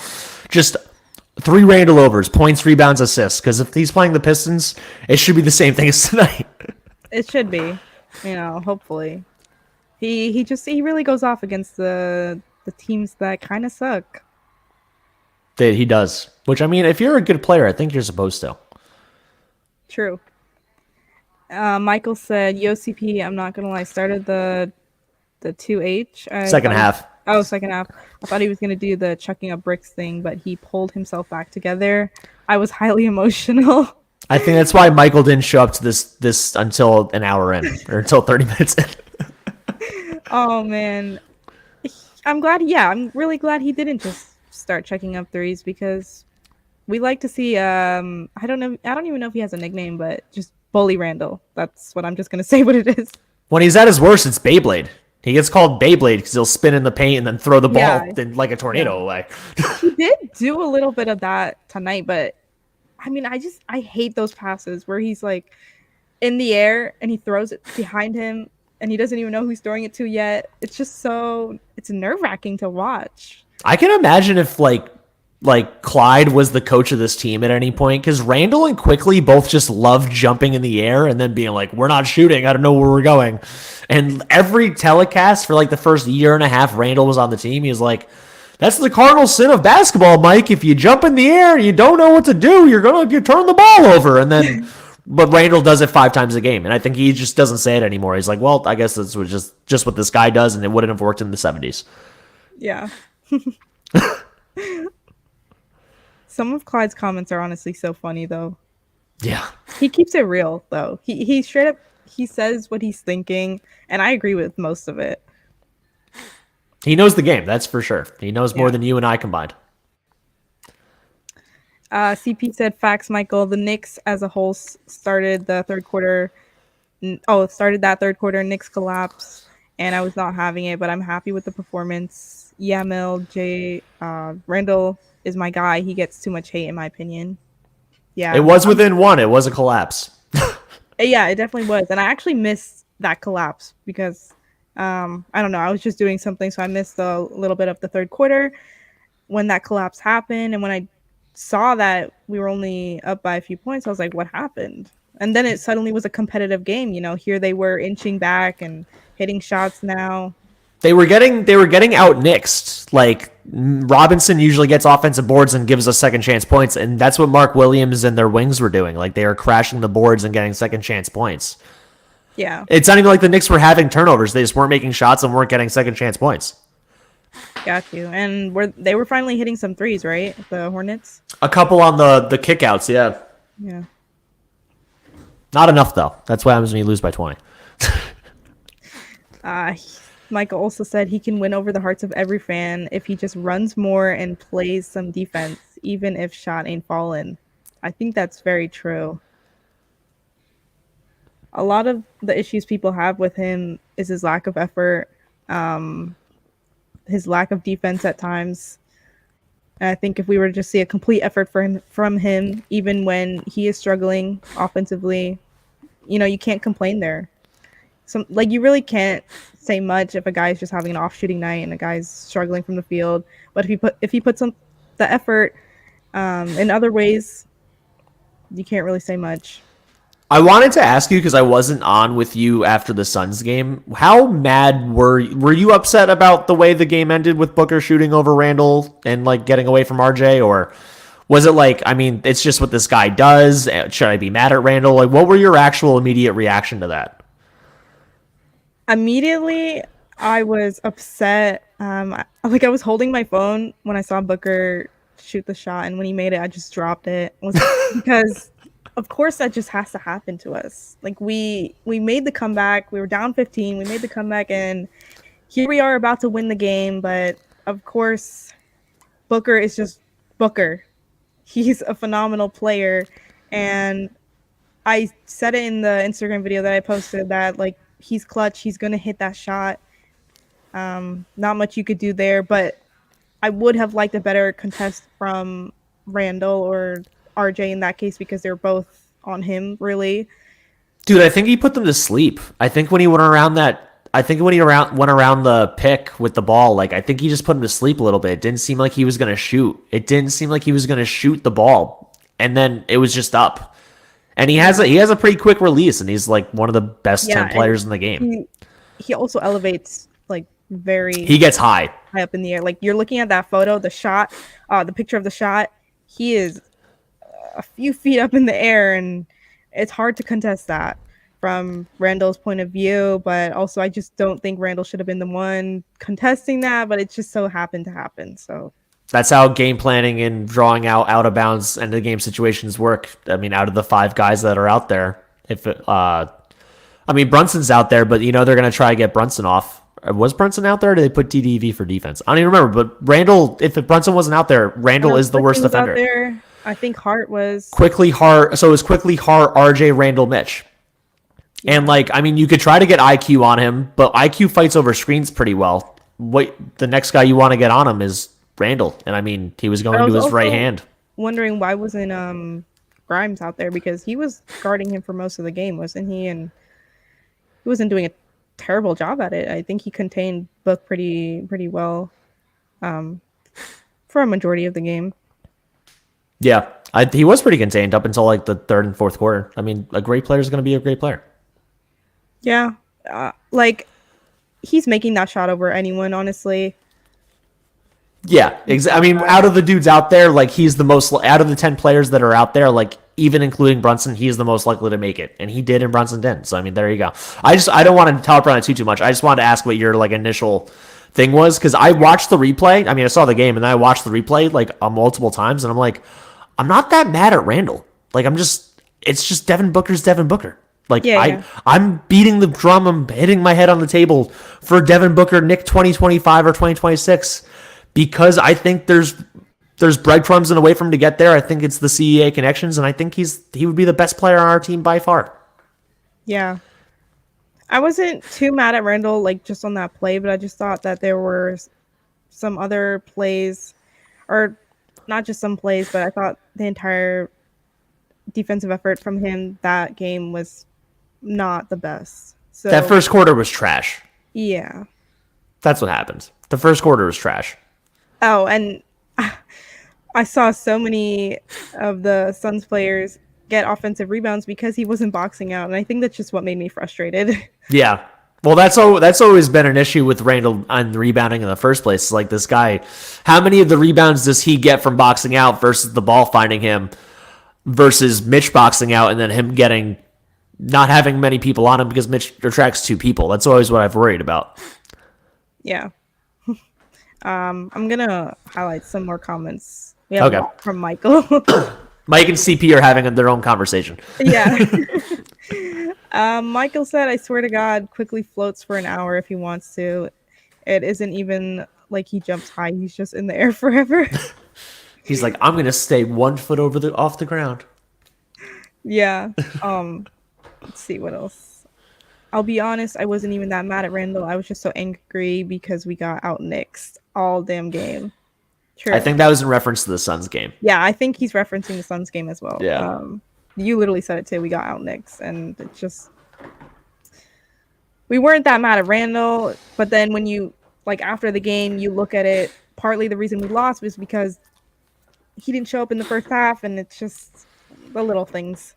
Just 3 Randall overs, points, rebounds, assists. Because if he's playing the Pistons, it should be the same thing as tonight. It should be, hopefully. He really goes off against the teams that kind of suck. He does. Which, I mean, if you're a good player, I think you're supposed to. True. Michael said, "Yo, CP, I'm not gonna lie. Started the 2H Second half. Second half. I thought he was gonna do the chucking up bricks thing, but he pulled himself back together. I was highly emotional. I think that's why Michael didn't show up to this until an hour in, or until 30 minutes in. Oh man, I'm glad. Yeah, I'm really glad he didn't just start checking up threes because we like to see. I don't know. I don't even know if he has a nickname, but just Bully Randall. That's what I'm just gonna say. What it is. When he's at his worst, it's Beyblade. He gets called Beyblade because he'll spin in the paint and then throw the Yeah, ball like a yeah. tornado away. He did do a little bit of that tonight, but I mean, I hate those passes where he's like in the air and he throws it behind him and he doesn't even know who he's throwing it to yet. It's just it's nerve wracking to watch. I can imagine if Clyde was the coach of this team at any point, because Randle and Quickley both just love jumping in the air and then being like, we're not shooting, I don't know where we're going. And every telecast for like the first year and a half Randle was on the team, he was like, that's the cardinal sin of basketball, Mike. If you jump in the air and you don't know what to do, you're gonna turn the ball over. And then but Randle does it 5 times a game, and I think he just doesn't say it anymore. He's like, well, I guess that's just what this guy does, and it wouldn't have worked in the 70s. Yeah. Some of Clyde's comments are honestly so funny though. Yeah. He keeps it real though. He straight up he says what he's thinking, and I agree with most of it. He knows the game, that's for sure. He knows more Yeah. than you and I combined. CP said facts, Michael. The Knicks as a whole started the third quarter. Started that third quarter. Knicks collapse, and I was not having it, but I'm happy with the performance. Yamil J. Randall is my guy. He gets too much hate, in my opinion. Yeah, It was within one. It was a collapse. yeah, it definitely was, and I actually missed that collapse because I don't know. I was just doing something, so I missed a little bit of the third quarter when that collapse happened, and when I saw that we were only up by a few points, I was like, what happened? And then it suddenly was a competitive game. Here they were inching back and hitting shots now. They were getting out Knicksed. Like Robinson usually gets offensive boards and gives us second chance points, and that's what Mark Williams and their wings were doing. Like they are crashing the boards and getting second chance points. Yeah. It's not even like the Knicks were having turnovers. They just weren't making shots and weren't getting second chance points. Got you. And they were finally hitting some threes, right? The Hornets? A couple on the kickouts, yeah. Yeah. Not enough, though. That's what happens when you lose by 20. Michael also said he can win over the hearts of every fan if he just runs more and plays some defense, even if shot ain't falling. I think that's very true. A lot of the issues people have with him is his lack of effort, his lack of defense at times. And I think if we were to just see a complete effort from him, even when he is struggling offensively, you can't complain there. You really can't say much if a guy's just having an off shooting night and a guy's struggling from the field. But if he puts the effort in other ways, you can't really say much. I wanted to ask you, because I wasn't on with you after the Suns game, how mad were you upset about the way the game ended with Booker shooting over Randle and like getting away from RJ, or was it like, I mean, it's just what this guy does? Should I be mad at Randle? Like, what were your actual immediate reaction to that? Immediately, I was upset. I was holding my phone when I saw Booker shoot the shot, and when he made it, I just dropped it. Because of course that just has to happen to us. Like we made the comeback. We were down 15. We made the comeback, and here we are about to win the game. But of course, Booker is just Booker. He's a phenomenal player, and I said it in the Instagram video that I posted that like he's clutch. He's gonna hit that shot. Not much you could do there, but I would have liked a better contest from Randall or RJ in that case because they're both on him, really. Dude, I think he put them to sleep. I think when he went around the pick with the ball, like I think he just put him to sleep a little bit. It didn't seem like he was going to shoot. It didn't seem like he was going to shoot the ball. And then it was just up. And he has a pretty quick release, and he's like one of the best 10 players in the game. He also elevates like he gets high up in the air. Like you're looking at that photo, the picture of the shot, he is a few feet up in the air, and it's hard to contest that from Randall's point of view. But also I just don't think Randall should have been the one contesting that, but it just so happened to happen. So that's how game planning and drawing out of bounds end of game situations work. I mean, out of the 5 guys that are out there, Brunson's out there, but they're going to try to get Brunson off Was Brunson out there, or did they put DDV for defense? I don't even remember. But Randle, if Brunson wasn't out there, Randle is the worst defender. Out there. I think Hart was. Quickly, Hart. So it was Quickly, Hart, RJ, Randle, Mitch. Yeah. And, like, I mean, you could try to get IQ on him, but IQ fights over screens pretty well. The next guy you want to get on him is Randle. And, I mean, he was going to his right hand. Wondering why wasn't Grimes out there, because he was guarding him for most of the game, wasn't he? And he wasn't doing a terrible job at it. I think he contained Book pretty well for a majority of the game. Yeah, he was pretty contained up until like the third and fourth quarter. I mean, a great player is going to be a great player. Yeah, like he's making that shot over anyone, honestly. Yeah, I mean, out of the dudes out there, like he's the most, out of the 10 players that are out there, like even including Brunson, he is the most likely to make it, and he did, and Brunson didn't. So I mean, there you go. I don't want to talk about it too much. I just wanted to ask what your like initial thing was, because I watched the replay. I mean, I saw the game, and then I watched the replay like multiple times, and I'm like, I'm not that mad at Randle. Like it's just Devin Booker's Devin Booker. Like I'm beating the drum. I'm hitting my head on the table for Devin Booker, Nick 2025 or 2026. Because I think there's breadcrumbs and a way for him to get there. I think it's the CEA connections, and I think he would be the best player on our team by far. Yeah. I wasn't too mad at Randle, like just on that play, but I just thought that there were some other plays, or not just some plays, but I thought the entire defensive effort from him that game was not the best. So that first quarter was trash. Yeah. That's what happened. The first quarter was trash. Oh, and I saw so many of the Suns players get offensive rebounds because he wasn't boxing out, and I think that's just what made me frustrated. Yeah. Well, that's always been an issue with Randle on rebounding in the first place. It's like this guy, how many of the rebounds does he get from boxing out versus the ball finding him versus Mitch boxing out and then him not having many people on him because Mitch attracts two people? That's always what I've worried about. Yeah. I'm gonna highlight some more comments. We have a lot from Michael. Mike and CP are having their own conversation. Yeah. Michael said, I swear to God, Quickley floats for an hour if he wants to. It isn't even like he jumps high. He's just in the air forever. He's like, I'm gonna stay 1 foot off the ground. Yeah. Let's see what else. I'll be honest, I wasn't even that mad at Randle. I was just so angry because we got out Knicks all damn game. True. I think that was in reference to the Suns game. Yeah, I think he's referencing the Suns game as well. Yeah. You literally said it too. We got out Knicks, and it just, we weren't that mad at Randle. But then when you, like, after the game, you look at it, partly the reason we lost was because he didn't show up in the first half, and it's just the little things.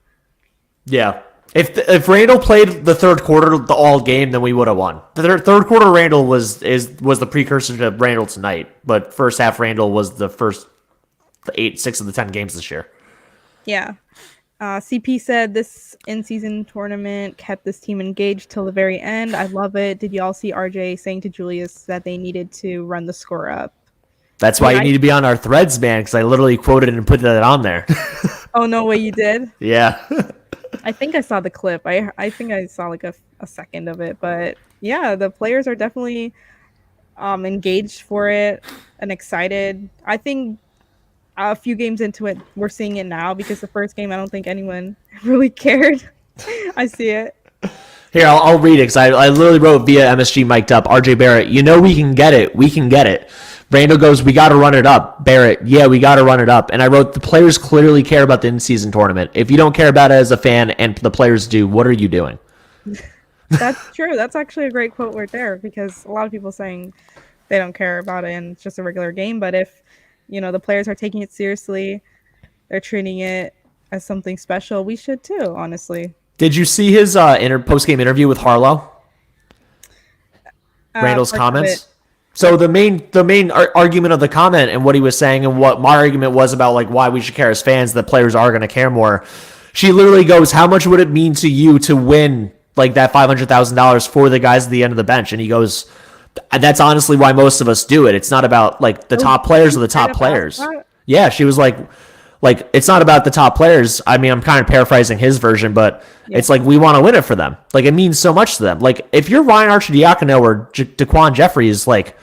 Yeah. If Randle played the third quarter all game, then we would have won. The third quarter Randle was the precursor to Randle tonight, but first half Randle was the 6 of the 10 games this year. Yeah. CP said this in-season tournament kept this team engaged till the very end. I love it. Did y'all see RJ saying to Julius that they needed to run the score up? That's why you need to be on our threads, man, because I literally quoted it and put that on there. Oh, no way you did? Yeah. I think I saw the clip. I think I saw like a second of it. But yeah, the players are definitely engaged for it and excited. I think a few games into it, we're seeing it now, because the first game, I don't think anyone really cared. I see it. Here, I'll read it, because I literally wrote via MSG mic'd up. RJ Barrett, we can get it. We can get it. Randle goes, we got to run it up. Barrett, yeah, we got to run it up. And I wrote, the players clearly care about the in-season tournament. If you don't care about it as a fan and the players do, what are you doing? That's true. That's actually a great quote right there, because a lot of people saying they don't care about it and it's just a regular game. But if, the players are taking it seriously, they're treating it as something special, we should too, honestly. Did you see his post-game interview with Harlow? Randle's comments? So the main argument of the comment and what he was saying and what my argument was about, like, why we should care as fans, that players are going to care more. She literally goes, how much would it mean to you to win like that $500,000 for the guys at the end of the bench? And he goes, that's honestly why most of us do it. It's not about like the top players or the top players. Yeah, she was like Like, it's not about the top players. I mean, I'm kind of paraphrasing his version, but it's like we want to win it for them. Like, it means so much to them. Like, if you're Ryan Arcidiacono or Daquan Jeffries, like,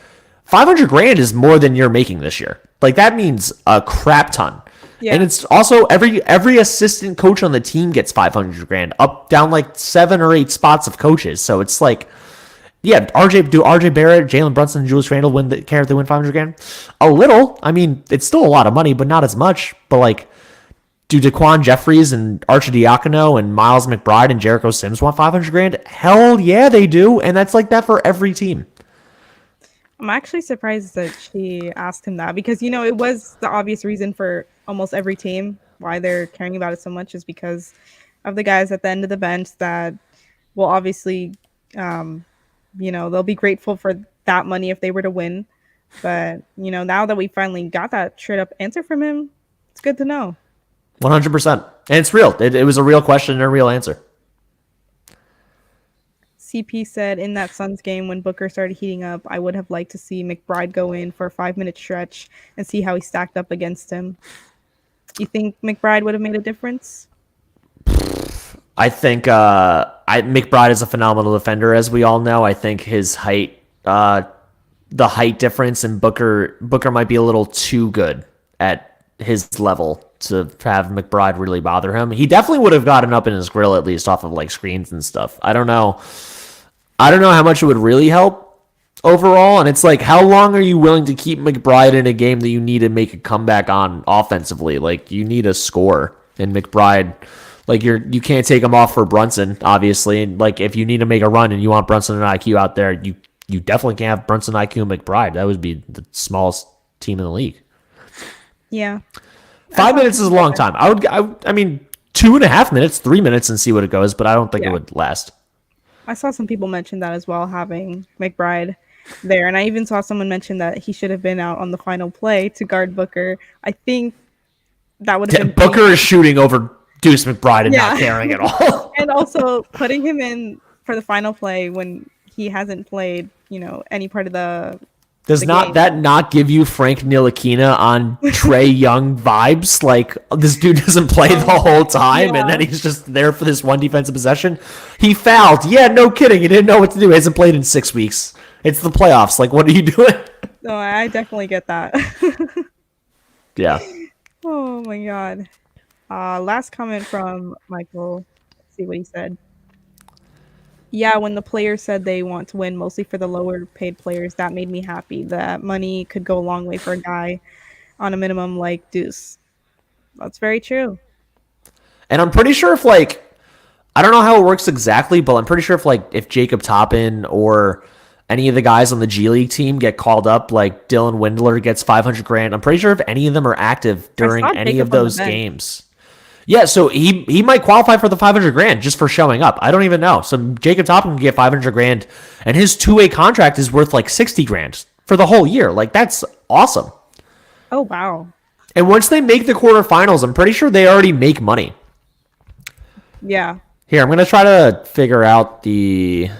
$500,000 is more than you're making this year. Like, that means a crap ton. Yeah. And it's also every assistant coach on the team gets $500,000, up down like 7 or 8 spots of coaches. So it's like, yeah, RJ Barrett, Jalen Brunson, and Julius Randle care if they win $500,000? A little. I mean, it's still a lot of money, but not as much. But like, do Daquan Jeffries and Arcidiacono and Miles McBride and Jericho Sims want $500,000? Hell yeah, they do, and that's like that for every team. I'm actually surprised that she asked him that because, you know, it was the obvious reason for almost every team why they're caring about it so much is because of the guys at the end of the bench that will obviously, you know, they'll be grateful for that money if they were to win. But, you know, now that we finally got that straight up answer from him, it's good to know. 100%. And it's real. It was a real question and a real answer. CP said in that Suns game when Booker started heating up, I would have liked to see McBride go in for a 5-minute stretch and see how he stacked up against him. You think McBride would have made a difference? I think McBride is a phenomenal defender, as we all know. I think his height, the height difference, and Booker might be a little too good at his level to have McBride really bother him. He definitely would have gotten up in his grill at least off of like screens and stuff. I don't know how much it would really help overall. And it's like, how long are you willing to keep McBride in a game that you need to make a comeback on offensively? Like, you need a score, and McBride, like, you can't take him off for Brunson, obviously. And like, if you need to make a run and you want Brunson and IQ out there, you definitely can't have Brunson, IQ, and McBride. That would be the smallest team in the league. Yeah. 5 minutes is a long time. I mean, 2.5 minutes, 3 minutes, and see what it goes, but I don't think it would last. I saw some people mention that as well, having McBride there. And I even saw someone mention that he should have been out on the final play to guard Booker. I think that would have been... Booker is shooting over Deuce McBride and not caring at all. And also putting him in for the final play when he hasn't played, you know, any part of the... Does that not give you Frank Ntilikina on Trae Young vibes? Like, this dude doesn't play the whole time, and then he's just there for this one defensive possession. He fouled. Yeah, no kidding. He didn't know what to do. He hasn't played in 6 weeks. It's the playoffs. Like, what are you doing? No, I definitely get that. Yeah. Oh, my God. Last comment from Michael. Let's see what he said. Yeah, when the players said they want to win mostly for the lower paid players, that made me happy. That money could go a long way for a guy on a minimum like Deuce. That's very true. And I'm pretty sure if, like, I don't know how it works exactly, but I'm pretty sure if Jacob Toppin or any of the guys on the G League team get called up, like Dylan Windler gets $500,000, I'm pretty sure if any of them are active during any of those games. Yeah, so he might qualify for the $500,000 just for showing up. I don't even know. So Jacob Toppin can get $500,000, and his 2-way contract is worth like $60,000 for the whole year. Like, that's awesome. Oh, wow. And once they make the quarterfinals, I'm pretty sure they already make money. Yeah. Here, I'm gonna try to figure out see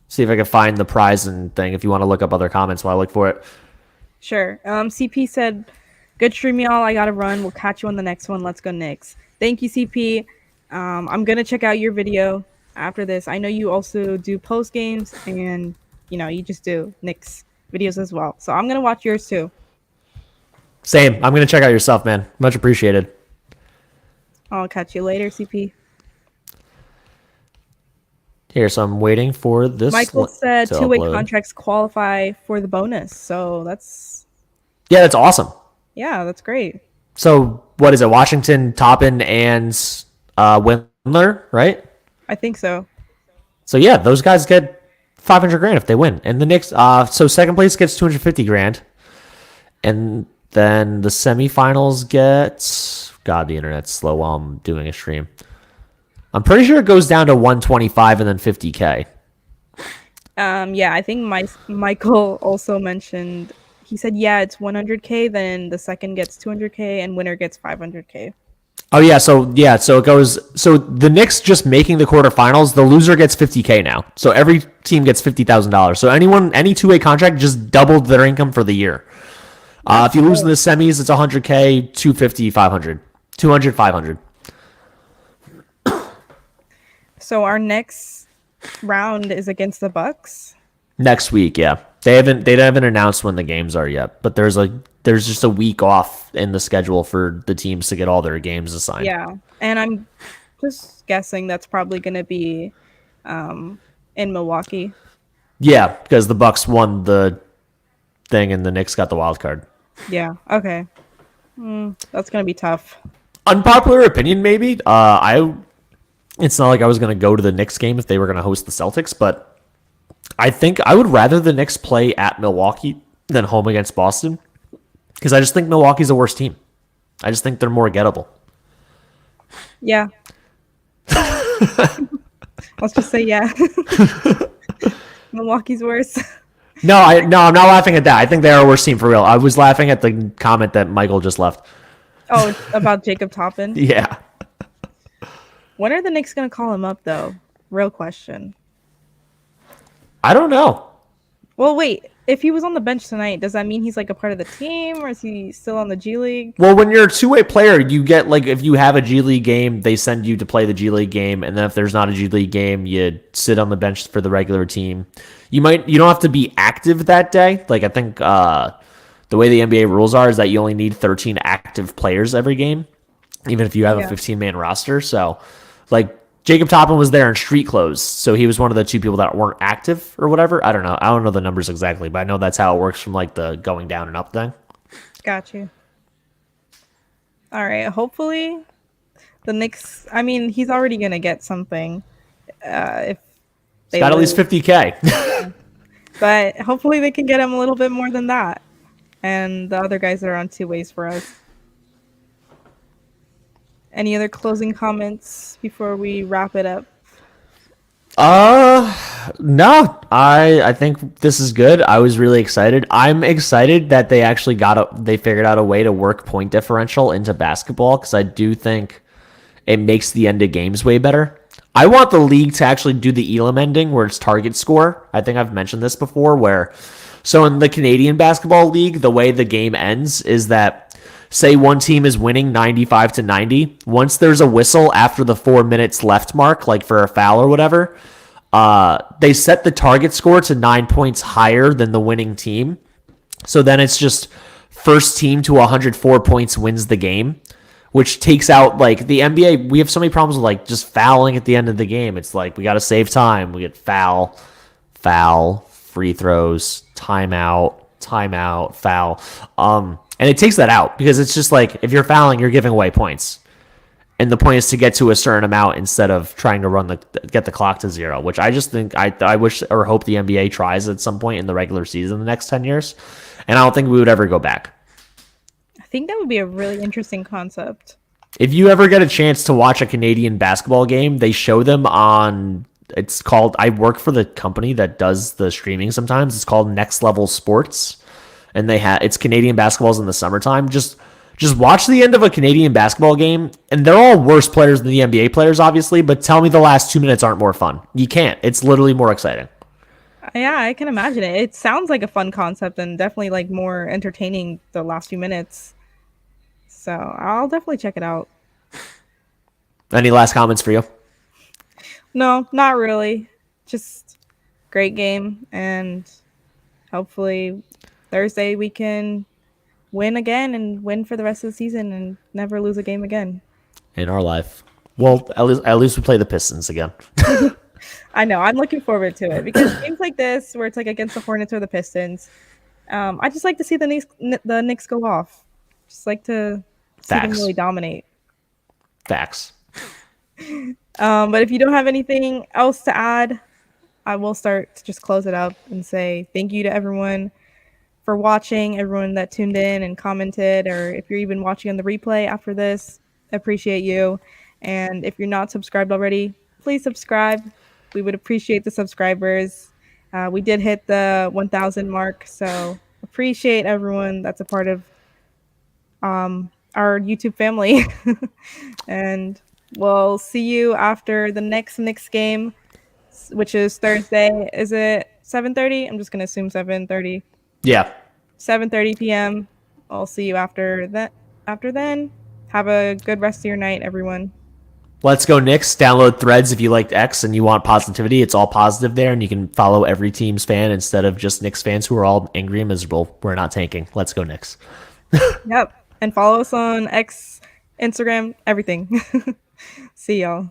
if I can find the prize and thing. If you want to look up other comments while I look for it. Sure. CP said, "Good stream, y'all. I gotta run. We'll catch you on the next one. Let's go Knicks." Thank you, CP. I'm going to check out your video after this. I know you also do post games and, you know, you just do Knicks videos as well. So I'm going to watch yours too. Same. I'm going to check out your stuff, man. Much appreciated. I'll catch you later, CP. Here, so I'm waiting for this. Michael said two-way contracts qualify for the bonus. So that's... Yeah, that's awesome. Yeah, that's great. So what is it? Washington, Toppin, and Windler, right? I think so. So yeah, those guys get $500,000 if they win, and the Knicks. So second place gets $250,000, and then the semifinals gets. God, the internet's slow while I'm doing a stream. I'm pretty sure it goes down to $125 and then $50K. Yeah, I think Michael also mentioned. He said, yeah, it's $100K, then the second gets $200K, and winner gets $500K. Oh, yeah, so it goes... So the Knicks just making the quarterfinals, the loser gets $50K now. So every team gets $50,000. So any two-way contract just doubled their income for the year. If you lose in the semis, it's $100K, $250, $500. 200, 500. So our next round is against the Bucks. Next week, yeah. They haven't announced when the games are yet, but there's just a week off in the schedule for the teams to get all their games assigned. Yeah, and I'm just guessing that's probably going to be in Milwaukee. Yeah, because the Bucks won the thing and the Knicks got the wild card. Yeah. Okay. That's going to be tough. Unpopular opinion, maybe. It's not like I was gonna go to the Knicks game if they were gonna host the Celtics, but I think I would rather the Knicks play at Milwaukee than home against Boston because I just think Milwaukee's a worse team. I just think they're more gettable. Yeah. Let's just say yeah. Milwaukee's worse. I'm not laughing at that. I think they are a worse team for real. I was laughing at the comment that Michael just left. Oh, it's about Jacob Toppin. Yeah. When are the Knicks going to call him up, though? Real question. I don't know. Well, wait. If he was on the bench tonight, does that mean he's like a part of the team, or is he still on the G League? Well, when you're a two-way player, you get like if you have a G League game, they send you to play the G League game, and then if there's not a G League game, you sit on the bench for the regular team. You don't have to be active that day. Like I think the way the NBA rules are is that you only need 13 active players every game, even if you have a 15-man roster. So, like Jacob Toppin was there in street clothes, so he was one of the two people that weren't active or whatever. I don't know. I don't know the numbers exactly, but I know that's how it works from like the going down and up thing. Got you. All right. Hopefully, the Knicks. I mean, he's already gonna get something. If He's got at least 50K. But hopefully they can get him a little bit more than that. And the other guys are on two ways for us. Any other closing comments before we wrap it up? No. I think this is good. I was really excited. I'm excited that they actually they figured out a way to work point differential into basketball because I do think it makes the end of games way better. I want the league to actually do the Elam ending where it's target score. I think I've mentioned this before so in the Canadian Basketball League, the way the game ends is that say one team is winning 95-90. Once there's a whistle after the 4 minutes left mark, like for a foul or whatever, they set the target score to 9 points higher than the winning team. So then it's just first team to 104 points wins the game, which takes out like the NBA. We have so many problems with like just fouling at the end of the game. It's like we got to save time. We get foul, free throws, timeout, foul. And it takes that out because it's just like if you're fouling, you're giving away points. And the point is to get to a certain amount instead of trying to get the clock to zero, which I just think I wish or hope the NBA tries at some point in the regular season in the next 10 years. And I don't think we would ever go back. I think that would be a really interesting concept. If you ever get a chance to watch a Canadian basketball game, they show them on, it's called, I work for the company that does the streaming sometimes. It's called Next Level Sports. And it's Canadian basketballs in the summertime. Just watch the end of a Canadian basketball game, and they're all worse players than the NBA players, obviously, but tell me the last 2 minutes aren't more fun. You can't. It's literally more exciting. Yeah, I can imagine it. It sounds like a fun concept and definitely like more entertaining the last few minutes. So I'll definitely check it out. Any last comments for you? No, not really. Just great game, and hopefully Thursday we can win again and win for the rest of the season and never lose a game again. In our life. Well, at least we play the Pistons again. I know. I'm looking forward to it because games like this, where it's like against the Hornets or the Pistons, I just like to see the Knicks go off. Just like to see them really dominate. Facts. But if you don't have anything else to add, I will start to just close it up and say thank you to everyone for watching, everyone that tuned in and commented, or if you're even watching on the replay after this, appreciate you. And if you're not subscribed already, please subscribe. We would appreciate the subscribers. We did hit the 1,000 mark, so appreciate everyone that's a part of our YouTube family. And we'll see you after the next Knicks game, which is Thursday. Is it 7:30? I'm just going to assume 7:30. Yeah. 7:30 p.m. I'll see you after that. After then, Have a good rest of your night, everyone. Let's go Knicks. Download Threads if you liked X and you want positivity. It's all positive there, and you can follow every team's fan instead of just Knicks fans who are all angry and miserable. We're not tanking. Let's go Knicks. Yep. And follow us on X, Instagram, everything. See y'all.